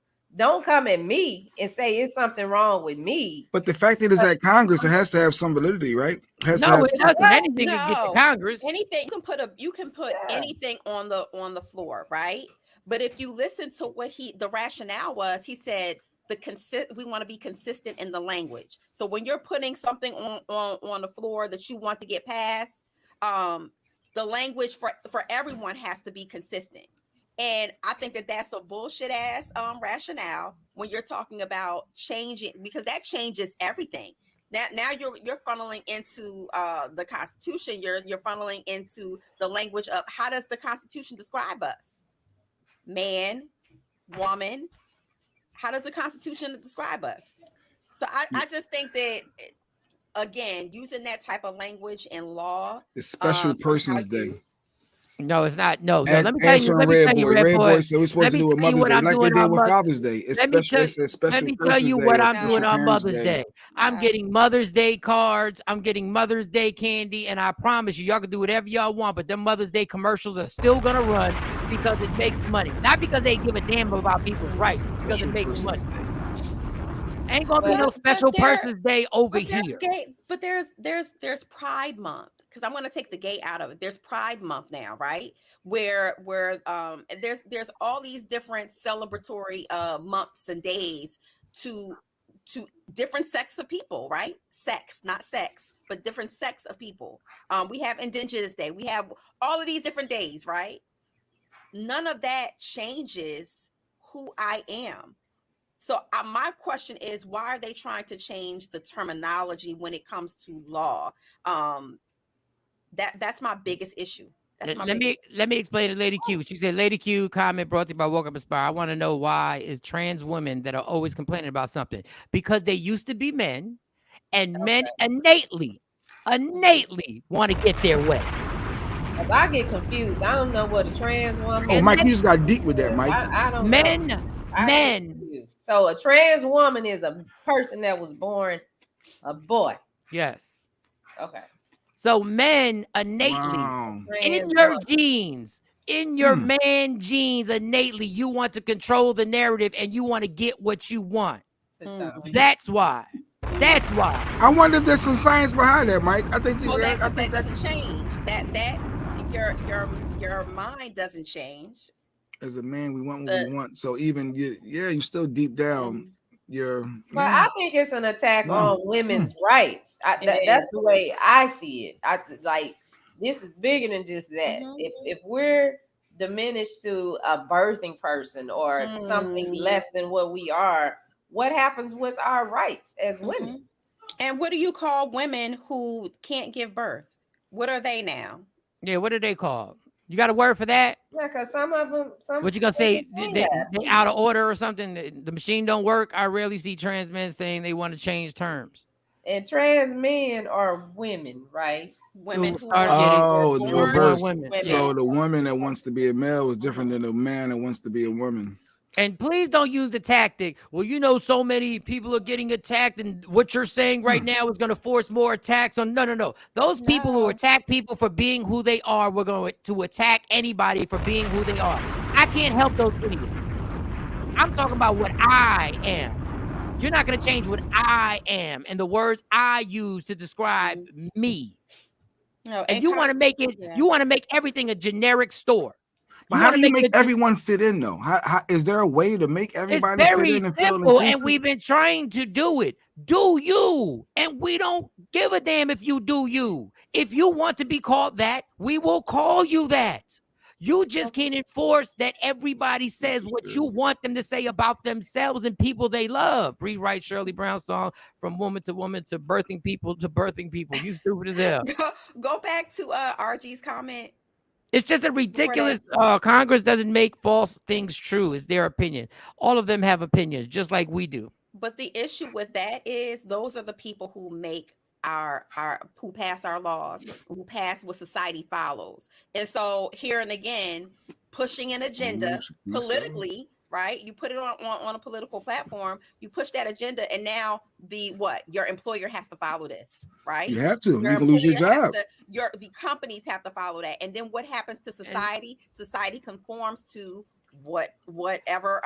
come at me and say it's something wrong with me. But the fact that it's at Congress, it has to have some validity, right? It doesn't. Anything can get to Congress. Anything you can put anything on the floor, right? But if you listen to what the rationale was, he said we want to be consistent in the language. So when you're putting something on the floor that you want to get passed, the language for everyone has to be consistent. And I think that that's a bullshit ass rationale when you're talking about changing, because that changes everything. Now you're funneling into the Constitution. You're funneling into the language of how does the Constitution describe us? Man, woman. How does the Constitution describe us? So I just think that, again, using that type of language in law, It's Special Persons Day. No, it's not. No. And, Let me tell you, Red Red Boy said we're supposed to do it Mother's Day, like they did with Father's Day. It's special. It's a Special Let me Persons tell you Day what or I'm Special doing on Parents Mother's Day. I'm getting Mother's Day cards. I'm getting Mother's Day candy, and I promise you, y'all can do whatever y'all want, but them Mother's Day commercials are still gonna run because it makes money, not because they give a damn about people's rights, because it makes money. Ain't gonna be no Special Persons Day over here. But there's Pride Month, because I'm gonna take the gay out of it. There's Pride Month now, right? Where there's all these different celebratory months and days to different sects of people, right? Sex, not sex, but different sects of people. We have Indigenous Day. We have all of these different days, right? None of that changes who I am. So my question is, why are they trying to change the terminology when it comes to law? That's my biggest issue. Let me explain to Lady Q. She said, Lady Q, comment brought to you by Woke Up Aspire. I want to know why is trans women that are always complaining about something? Because they used to be men, and men innately want to get their way. Because I get confused. I don't know what a trans woman. Oh, Mike, you just got deep with that, Mike. I don't know. Men. So a trans woman is a person that was born a boy. Yes. Okay. So men innately in your genes, in your man genes, innately, you want to control the narrative and you want to get what you want. That's why. That's why. I wonder if there's some science behind that, Mike. I think that doesn't change. That your mind doesn't change. As a man, we want what we want. So even you still deep down, But I think it's an attack on women's rights. That's the way I see it. I like this is bigger than just that. If we're diminished to a birthing person or something less than what we are, what happens with our rights as women? And what do you call women who can't give birth? What are they now? Yeah, what are they called? You got a word for that? Yeah, because some of them. What you gonna say? They out of order or something? The machine don't work. I rarely see trans men saying they want to change terms. And trans men are women, right? Women who the reverse. Women. So the woman that wants to be a male is different than the man that wants to be a woman. And please don't use the tactic. Well, you know, so many people are getting attacked, and what you're saying right now is going to force more attacks on. No. Those people who attack people for being who they are, we're going to attack anybody for being who they are. I can't help those idiots. I'm talking about what I am. You're not going to change what I am and the words I use to describe me. No, and you want to make it. You want to make everything a generic store. But how do you make everyone fit in, though? How is there a way to make everybody fit in and feel inclusive? And we've been trying to do it. Do you? And we don't give a damn if you do you. If you want to be called that, we will call you that. You just can't enforce that everybody says what you want them to say about themselves and people they love. Rewrite Shirley Brown's song from woman to woman to birthing people to birthing people. You stupid as hell. Go back to RG's comment. It's just a ridiculous. Congress doesn't make false things true. It's their opinion. All of them have opinions, just like we do. But the issue with that is those are the people who make who pass our laws, who pass what society follows. And so here and again, pushing an agenda politically, right? You put it on a political platform, you push that agenda, and now your employer has to follow this, right? You have to. You can lose your job. The companies have to follow that. And then what happens to society? Society conforms to whatever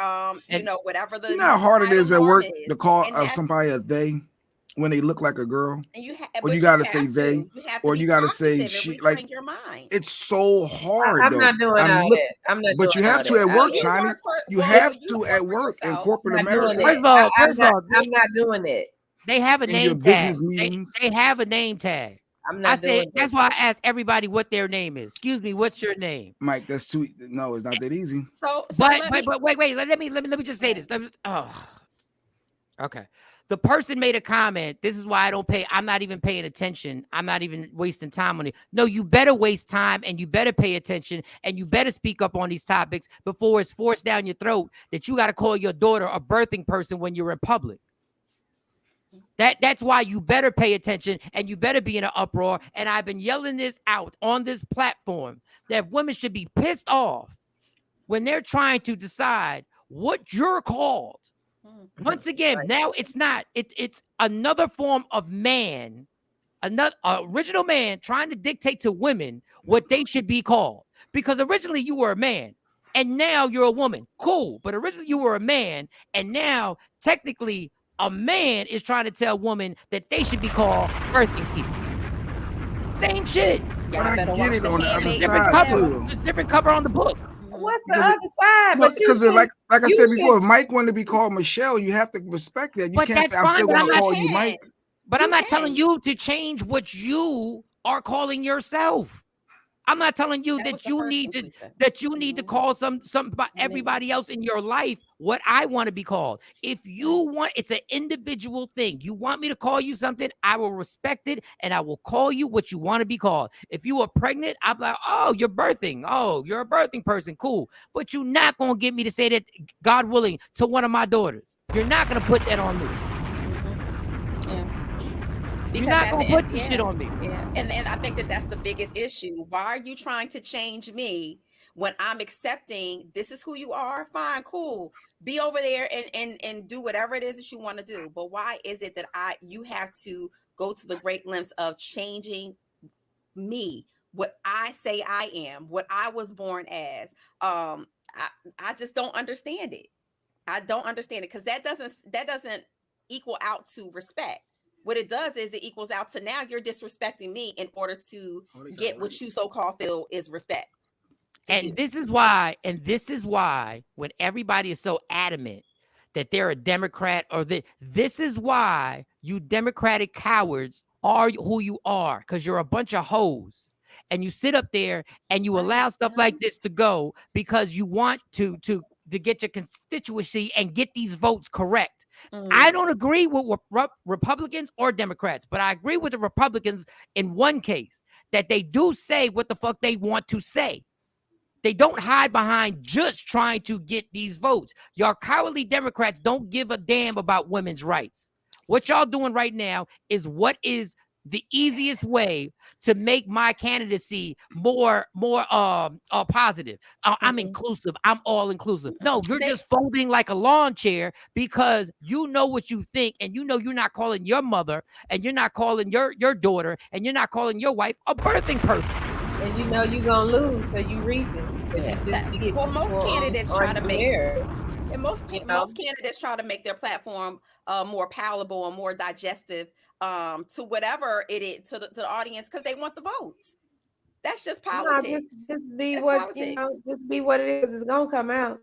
whatever the you know how hard it is at work to call somebody a they. when they look like a girl, And or you gotta say have they, to. You have to or be you gotta say cognitive she. and Like retrain your mind. it's so hard I'm though. not doing all that. I'm not But doing you have all to that. at work, You Shiny. work for You have you to work at for work in yourself. corporate I'm not doing America. that. First of all, I'm not doing it. they have a In your name tag. business meetings. They have a name tag. I'm I not say doing that's it. why I ask everybody what their name is. Excuse me, what's your name? Mike, that's too. No, it's not that easy. So But wait. Let me just say this. Okay. The person made a comment. This is why I don't pay. I'm not even paying attention. I'm not even wasting time on it. No, you better waste time and you better pay attention and you better speak up on these topics before it's forced down your throat that you got to call your daughter a birthing person when you're in public. That's why you better pay attention and you better be in an uproar. And I've been yelling this out on this platform that women should be pissed off when they're trying to decide what you're called. Once again, now it's not. It's another form of man, another original man trying to dictate to women what they should be called. Because originally you were a man and now you're a woman. Cool. But originally you were a man and now technically a man is trying to tell women that they should be called birthing people. Same shit. But I get it on the other Different side cover. too. There's different cover on the book. What's the other side? Well, But you because should, like I you said should- before, if Mike wanted to be called Michelle, you have to respect that. You But can't that's say I'm fine, still but going I'm to not call saying- you Mike. But I'm not telling you to change what you are calling yourself. I'm not telling you that you need to call some everybody else in your life what I want to be called. If you want, it's an individual thing. You want me to call you something, I will respect it and I will call you what you want to be called. If you are pregnant, I'm like, oh, you're birthing. Oh, you're a birthing person. Cool. But you're not going to get me to say that, God willing, to one of my daughters. You're not going to put that on me. You're not going to put this shit on me. Yeah. And I think that's the biggest issue. Why are you trying to change me when I'm accepting this is who you are? Fine, cool. Be over there and do whatever it is that you want to do. But why is it that you have to go to the great lengths of changing me, what I say I am, what I was born as? I just don't understand it. I don't understand it because that doesn't equal out to respect. What it does is it equals out to now you're disrespecting me in order to get what you so-called feel is respect. And this is why when everybody is so adamant that they're a Democrat or this is why you Democratic cowards are who you are, because you're a bunch of hoes. And you sit up there and you allow stuff like this to go because you want to get your constituency and get these votes correct. I don't agree with Republicans or Democrats, but I agree with the Republicans in one case, that they do say what the fuck they want to say. They don't hide behind just trying to get these votes. Y'all cowardly Democrats don't give a damn about women's rights. What y'all doing right now is what is the easiest way to make my candidacy more positive. I'm inclusive. I'm all inclusive. No, you're just folding like a lawn chair because you know what you think, and you know you're not calling your mother, and you're not calling your daughter, and you're not calling your wife a birthing person. And you know you're gonna lose, so you reason. Most candidates try to make most know? candidates try to make their platform more palatable or more digestive to whatever it is to the audience because they want the votes. That's just politics. No, just be what you know. Just be what it is. It's gonna come out.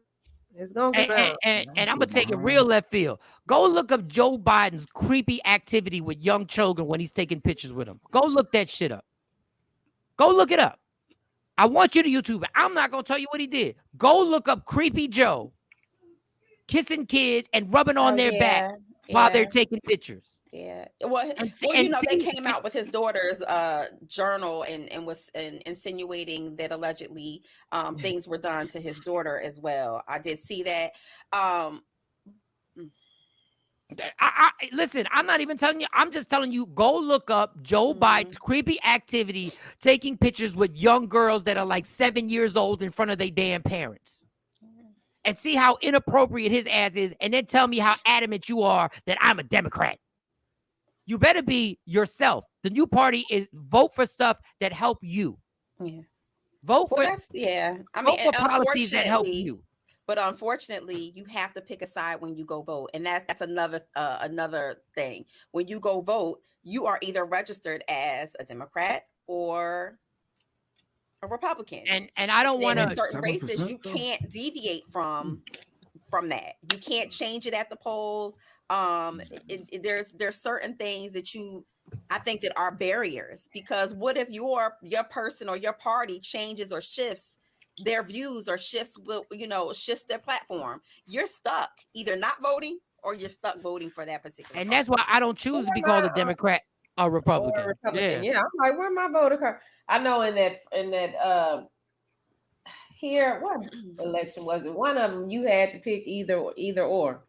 It's gonna come out. And I'm gonna take it real left field. Go look up Joe Biden's creepy activity with young children when he's taking pictures with them. Go look that shit up. Go look it up. I want you to YouTube it. I'm not gonna tell you what he did. Go look up Creepy Joe kissing kids and rubbing on their back while they're taking pictures. Yeah. Well, you know, they came out with his daughter's journal and was insinuating that allegedly things were done to his daughter as well. I did see that. Listen, I'm not even telling you. I'm just telling you, go look up Joe Biden's creepy activity taking pictures with young girls that are like 7 years old in front of their damn parents. And see how inappropriate his ass is, and then tell me how adamant you are that I'm a Democrat. You better be yourself. The new party is vote for stuff that help you. Yeah. Vote for I mean, vote for policies that help you. But unfortunately, you have to pick a side when you go vote, and that's another thing. When you go vote, you are either registered as a Democrat or a Republican, and I don't want to. In certain races, you can't deviate from that. You can't change it at the polls. There's certain things that I think that are barriers, because what if your person or your party changes or shifts their views or shifts their platform? You're stuck either not voting or you're stuck voting for that particular And party. that's why I don't choose to be called a Democrat or Republican. Or Republican. Yeah, I'm like, where my voter card? I know in that here, what election was it? One of them you had to pick either or.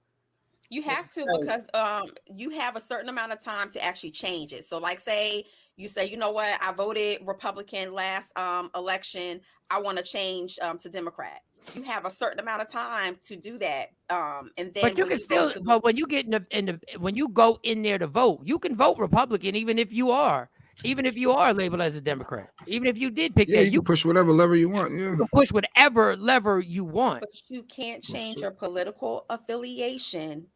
You have to, because you have a certain amount of time to actually change it. So like say, you know what, I voted Republican last election, I want to change to Democrat. You have a certain amount of time to do that. And then but you can still, but when you get when you go in there to vote, you can vote Republican even if you are labeled as a Democrat. Even if you did pick that, you can push whatever lever you want. Yeah, you can push whatever lever you want. But you can't change your political affiliation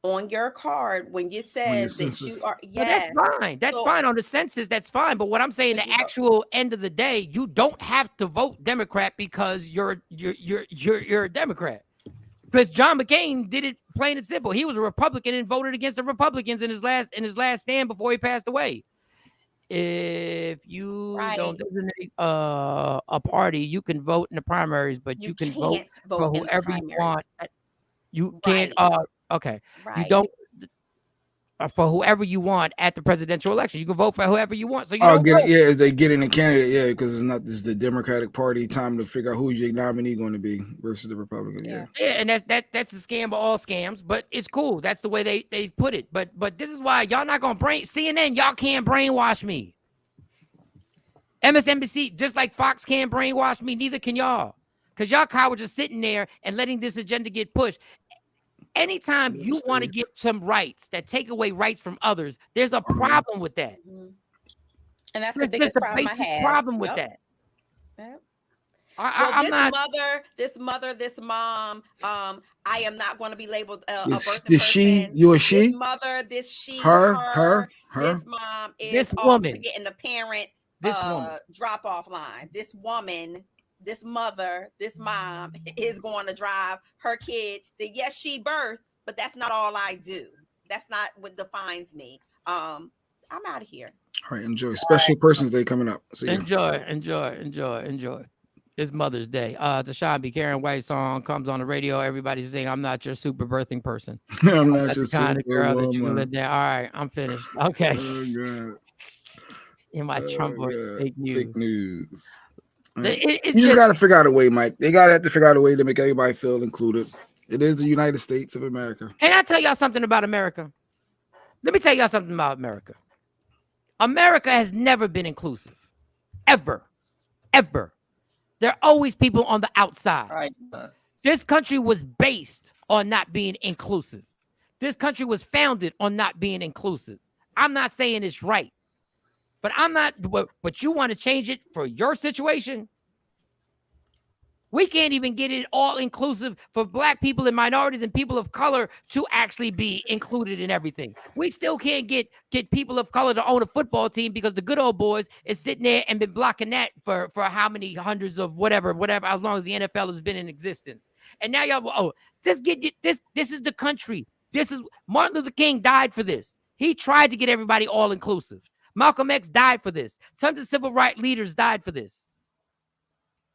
on your card when you says that you are. Yes, well, that's fine. That's fine on the census. That's fine. But what I'm saying, the actual end of the day, you don't have to vote Democrat because you're a Democrat. Because John McCain did it plain and simple. He was a Republican and voted against the Republicans in his last stand before he passed away. If you don't designate a party, you can vote in the primaries, but you can vote for whoever you want. You can't. Okay. Right. You don't for whoever you want at the presidential election. You can vote for whoever you want. So you don't get it. Yeah, as they get in a candidate. Yeah, because this is the Democratic Party time to figure out who your nominee going to be versus the Republican. Yeah. And that's the scam of all scams. But it's cool. That's the way they put it. But this is why y'all not gonna CNN. Y'all can't brainwash me. MSNBC, just like Fox can't brainwash me. Neither can y'all. Because y'all cowards are sitting there and letting this agenda get pushed. Anytime you want to get some rights that take away rights from others, there's a problem with that. And that's the biggest problem I have. Problem with that. Yep. Well, this mom, I am not going to be labeled a birthing person. She, you or she? This mother, this she, her. This mom is this woman getting the parent drop off line. This woman, this mother, this mom is going to drive her kid that yes, she birthed, but that's not all I do. That's not what defines me. I'm out of here. All right, enjoy. Special Persons Day coming up. See enjoy. It's Mother's Day. The Shawn B. Karen White song comes on the radio. Everybody's saying, "I'm not your super birthing person. I'm not your kind of girl that you can let down." All right, I'm finished. Okay. Oh God. In my Trump fake news. Fake news. You just got to figure out a way, Mike. They have to figure out a way to make everybody feel included. It is the United States of America. And I'll tell y'all something about America. Let me tell y'all something about America. America has never been inclusive. Ever. There are always people on the outside. Right. This country was based on not being inclusive. This country was founded on not being inclusive. I'm not saying it's right. But but you want to change it for your situation? We can't even get it all inclusive for Black people and minorities and people of color to actually be included in everything. We still can't get people of color to own a football team because the good old boys is sitting there and been blocking that for how many hundreds of whatever, as long as the NFL has been in existence. And now y'all, just get this. This is the country. This is Martin Luther King died for this. He tried to get everybody all inclusive. Malcolm X died for this. Tons of civil rights leaders died for this.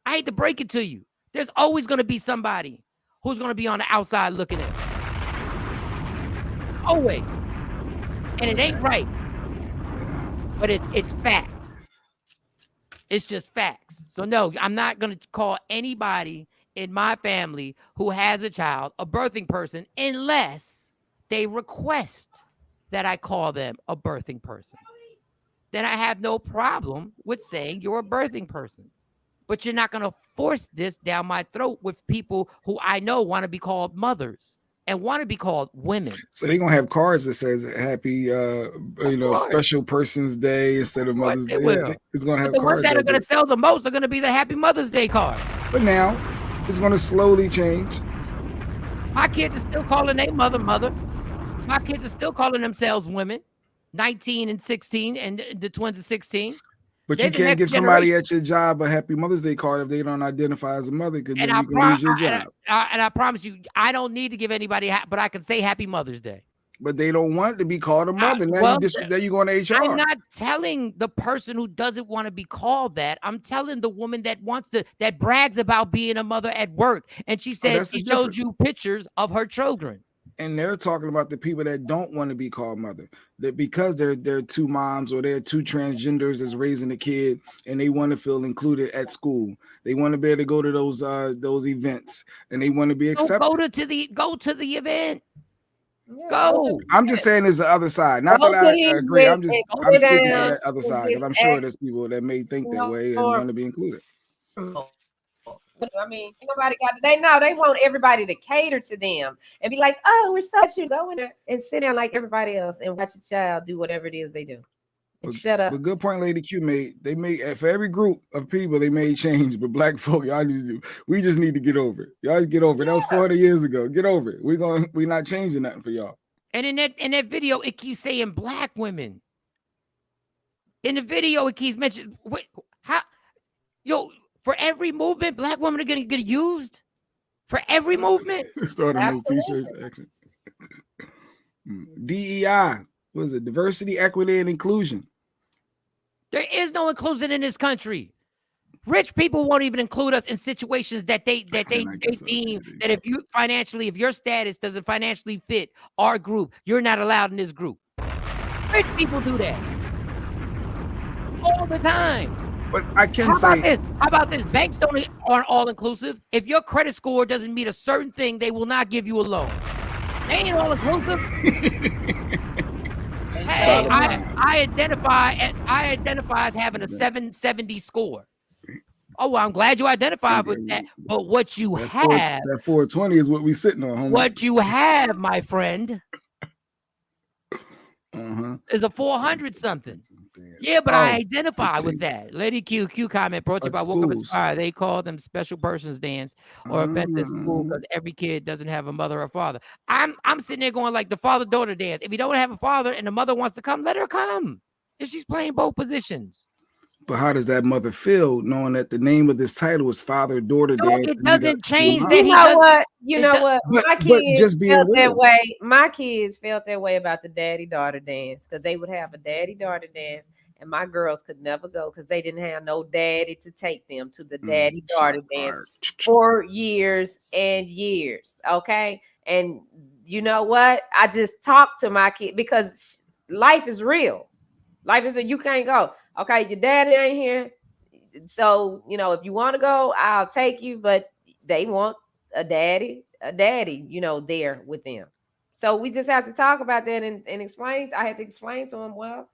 I hate to break it to you. There's always going to be somebody who's going to be on the outside looking in. Always. And it ain't right. But it's facts. It's just facts. So no, I'm not going to call anybody in my family who has a child a birthing person unless they request that I call them a birthing person. Then I have no problem with saying you're a birthing person. But you're not going to force this down my throat with people who I know want to be called mothers and want to be called women. So they're going to have cards that says happy, special Persons Day instead of Mother's Day. It's going to have the cards. The ones that are going to sell the most are going to be the Happy Mother's Day cards. But now it's going to slowly change. My kids are still calling their mother. My kids are still calling themselves women. 19 and 16, and the twins are 16. But you can't give somebody at your job a happy Mother's Day card if they don't identify as a mother, because then you can lose your job. And I promise you, I don't need to give anybody, but I can say Happy Mother's Day. But they don't want to be called a mother. Now you going to HR. I'm not telling the person who doesn't want to be called that. I'm telling the woman that that brags about being a mother at work, and she says she shows you pictures of her children. And they're talking about the people that don't want to be called mother, that because they're two moms or they're two transgenders that's raising a kid, and they want to feel included at school. They want to be able to go to those events, and they want to be accepted. Go to the event. Yeah, go. I'm just saying it's the other side. Not that I agree. I'm speaking for that other side, because I'm sure there's people that may think that way and want to be included. I mean, nobody they want everybody to cater to them and be like, oh, we're such you go in there and sit down like everybody else and watch your child do whatever it is they do. And shut up. The good point Lady Q made, they made for every group of people they made change, but black folk, we just need to get over it. Y'all get over it. That was 40 years ago. Get over it. We're not changing nothing for y'all. And in that video, it keeps saying black women. In the video, it keeps mentioning for every movement, black women are gonna get used. For every movement. Start on those t-shirts. Action. DEI. What is it? Diversity, equity, and inclusion. There is no inclusion in this country. Rich people won't even include us in situations that they deem that if your status doesn't financially fit our group, you're not allowed in this group. Rich people do that all the time. But I can say, how about this? Banks aren't all inclusive. If your credit score doesn't meet a certain thing, they will not give you a loan. They ain't all inclusive. Hey, I identify as having a 770 score. Oh, well, I'm glad you identified with that. But what you have, that 420 is what we sitting on, homie. What you have, my friend, is a 400 something. Yeah, but I identify with that. Lady Q comment brought to you by Woke Up Inspire. They call them special persons dance or events at school because every kid doesn't have a mother or father. I'm sitting there going like the father-daughter dance. If you don't have a father and the mother wants to come, let her come. If she's playing both positions. But how does that mother feel knowing that the name of this title is father-daughter dance? It doesn't change that. You know what? My kids felt that way. My kids felt that way about the daddy-daughter dance because they would have a daddy-daughter dance, and my girls could never go because they didn't have no daddy to take them to the daddy-daughter dance for years and years. Okay, and you know what? I just talked to my kid because life is real. Life is you can't go. Okay, your daddy ain't here. So, if you want to go, I'll take you. But they want a daddy, there with them. So we just have to talk about that and explain. I had to explain to them, well,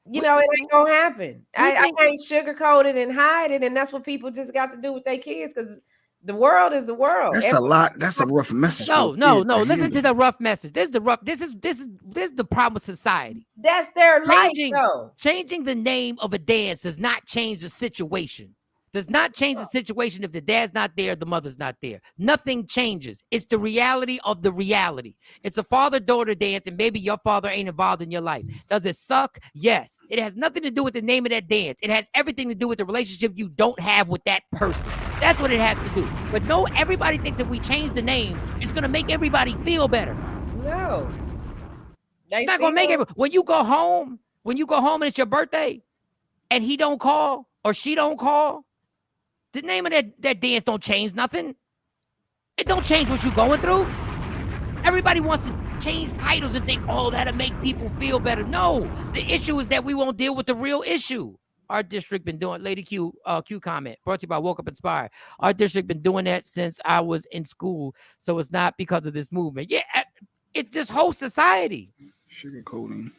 it ain't going to happen. I can't sugarcoat it and hide it. And that's what people just got to do with their kids because the world is the world. That's a lot. That's a rough message. No. Listen to the rough message. This is the problem with society. That's their life, though. Changing the name of a dance does not change the situation. Does not change the situation if the dad's not there, the mother's not there. Nothing changes. It's the reality of the reality. It's a father-daughter dance, and maybe your father ain't involved in your life. Does it suck? Yes. It has nothing to do with the name of that dance. It has everything to do with the relationship you don't have with that person. That's what it has to do. But no, everybody thinks if we change the name, it's going to make everybody feel better. No. It's not going to make it. When you go home and it's your birthday, and he don't call or she don't call, the name of that dance don't change nothing. It don't change what you're going through. Everybody wants to change titles and think, oh, that'll make people feel better. No, the issue is that we won't deal with the real issue. Our district been doing, Lady Q comment, brought to you by Woke Up Inspire. Our district been doing that since I was in school. So it's not because of this movement. Yeah, it's this whole society. Sugarcoating.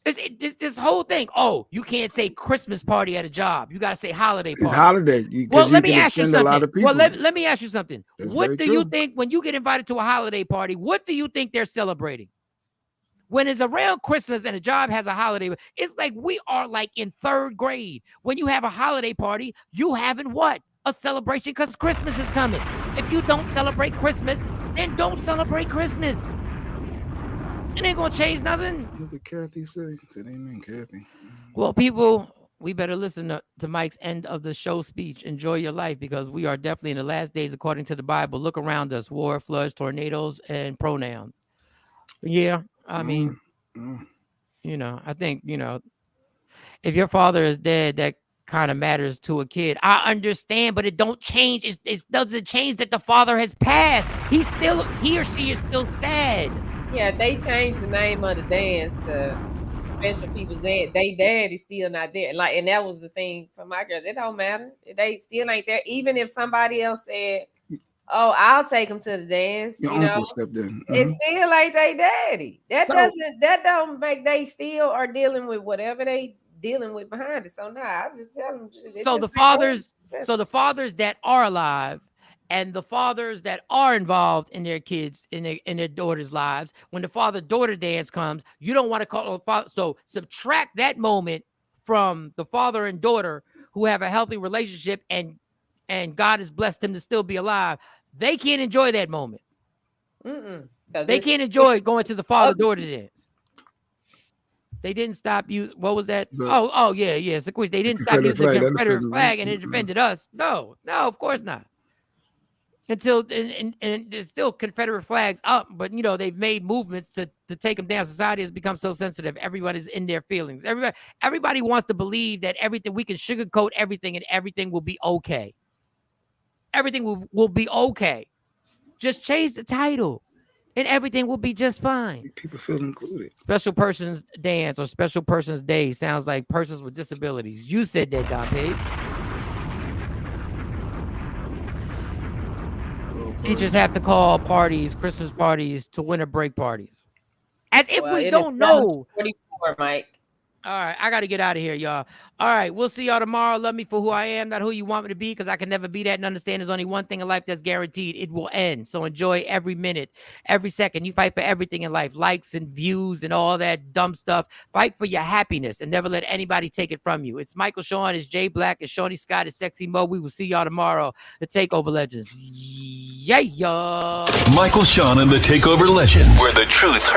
It's this whole thing. Oh, you can't say Christmas party at a job. You got to say holiday party. It's holiday. Let me ask you something. Let me ask you something. That's what do you think when you get invited to a holiday party? What do you think they're celebrating? When it's around Christmas and a job has a holiday, it's like we are like in third grade. When you have a holiday party, you having what? A celebration because Christmas is coming. If you don't celebrate Christmas, then don't celebrate Christmas. It ain't gonna change nothing. What did Kathy say? Said amen, Kathy. Well, people, we better listen to Mike's end of the show speech. Enjoy your life, because we are definitely in the last days according to the Bible. Look around us: war, floods, tornadoes, and pronouns. Yeah, I mean, you know, I think, you know, if your father is dead, that kind of matters to a kid. I understand, but it don't change. It doesn't change that the father has passed. He or she is still sad. Yeah, they changed the name of the dance to Special People's Dad. They daddy still not there. Like, and that was the thing for my girls. It don't matter. They still ain't there. Even if somebody else said, "Oh, I'll take them to the dance," Your uncle stepped in. It's still like they daddy. That don't make they still are dealing with whatever they dealing with behind it. So I just tell them. So the fathers that are alive and the fathers that are involved in their kids, in their daughters' lives, when the father-daughter dance comes, you don't want to call it father. So subtract that moment from the father and daughter who have a healthy relationship and God has blessed them to still be alive. They can't enjoy that moment. They can't enjoy going to the father-daughter dance. They didn't stop you. What was that? Yeah. They didn't stop using the Confederate flag and it defended us. No, of course not. Until and there's still Confederate flags up, but you know they've made movements to take them down. Society has become so sensitive. Everybody's in their feelings. Everybody wants to believe that everything, we can sugarcoat everything and everything will be okay. Everything will be okay. Just change the title and everything will be just fine. People feel included. Special Persons Dance or Special Persons Day sounds like persons with disabilities. You said that, Don Page. Teachers have to call parties, Christmas parties, to winter break parties. As if we don't know. 44, Mike. All right, I got to get out of here, y'all. All right, we'll see y'all tomorrow. Love me for who I am, not who you want me to be, because I can never be that. And understand there's only one thing in life that's guaranteed. It will end. So enjoy every minute, every second. You fight for everything in life, likes and views and all that dumb stuff. Fight for your happiness and never let anybody take it from you. It's Michael Shawn, it's Jay Black, it's Shawnee Scott, it's Sexy Mo. We will see y'all tomorrow. The Takeover Legends. Yeah. Michael Shawn and the Takeover Legends, where the truth hurts.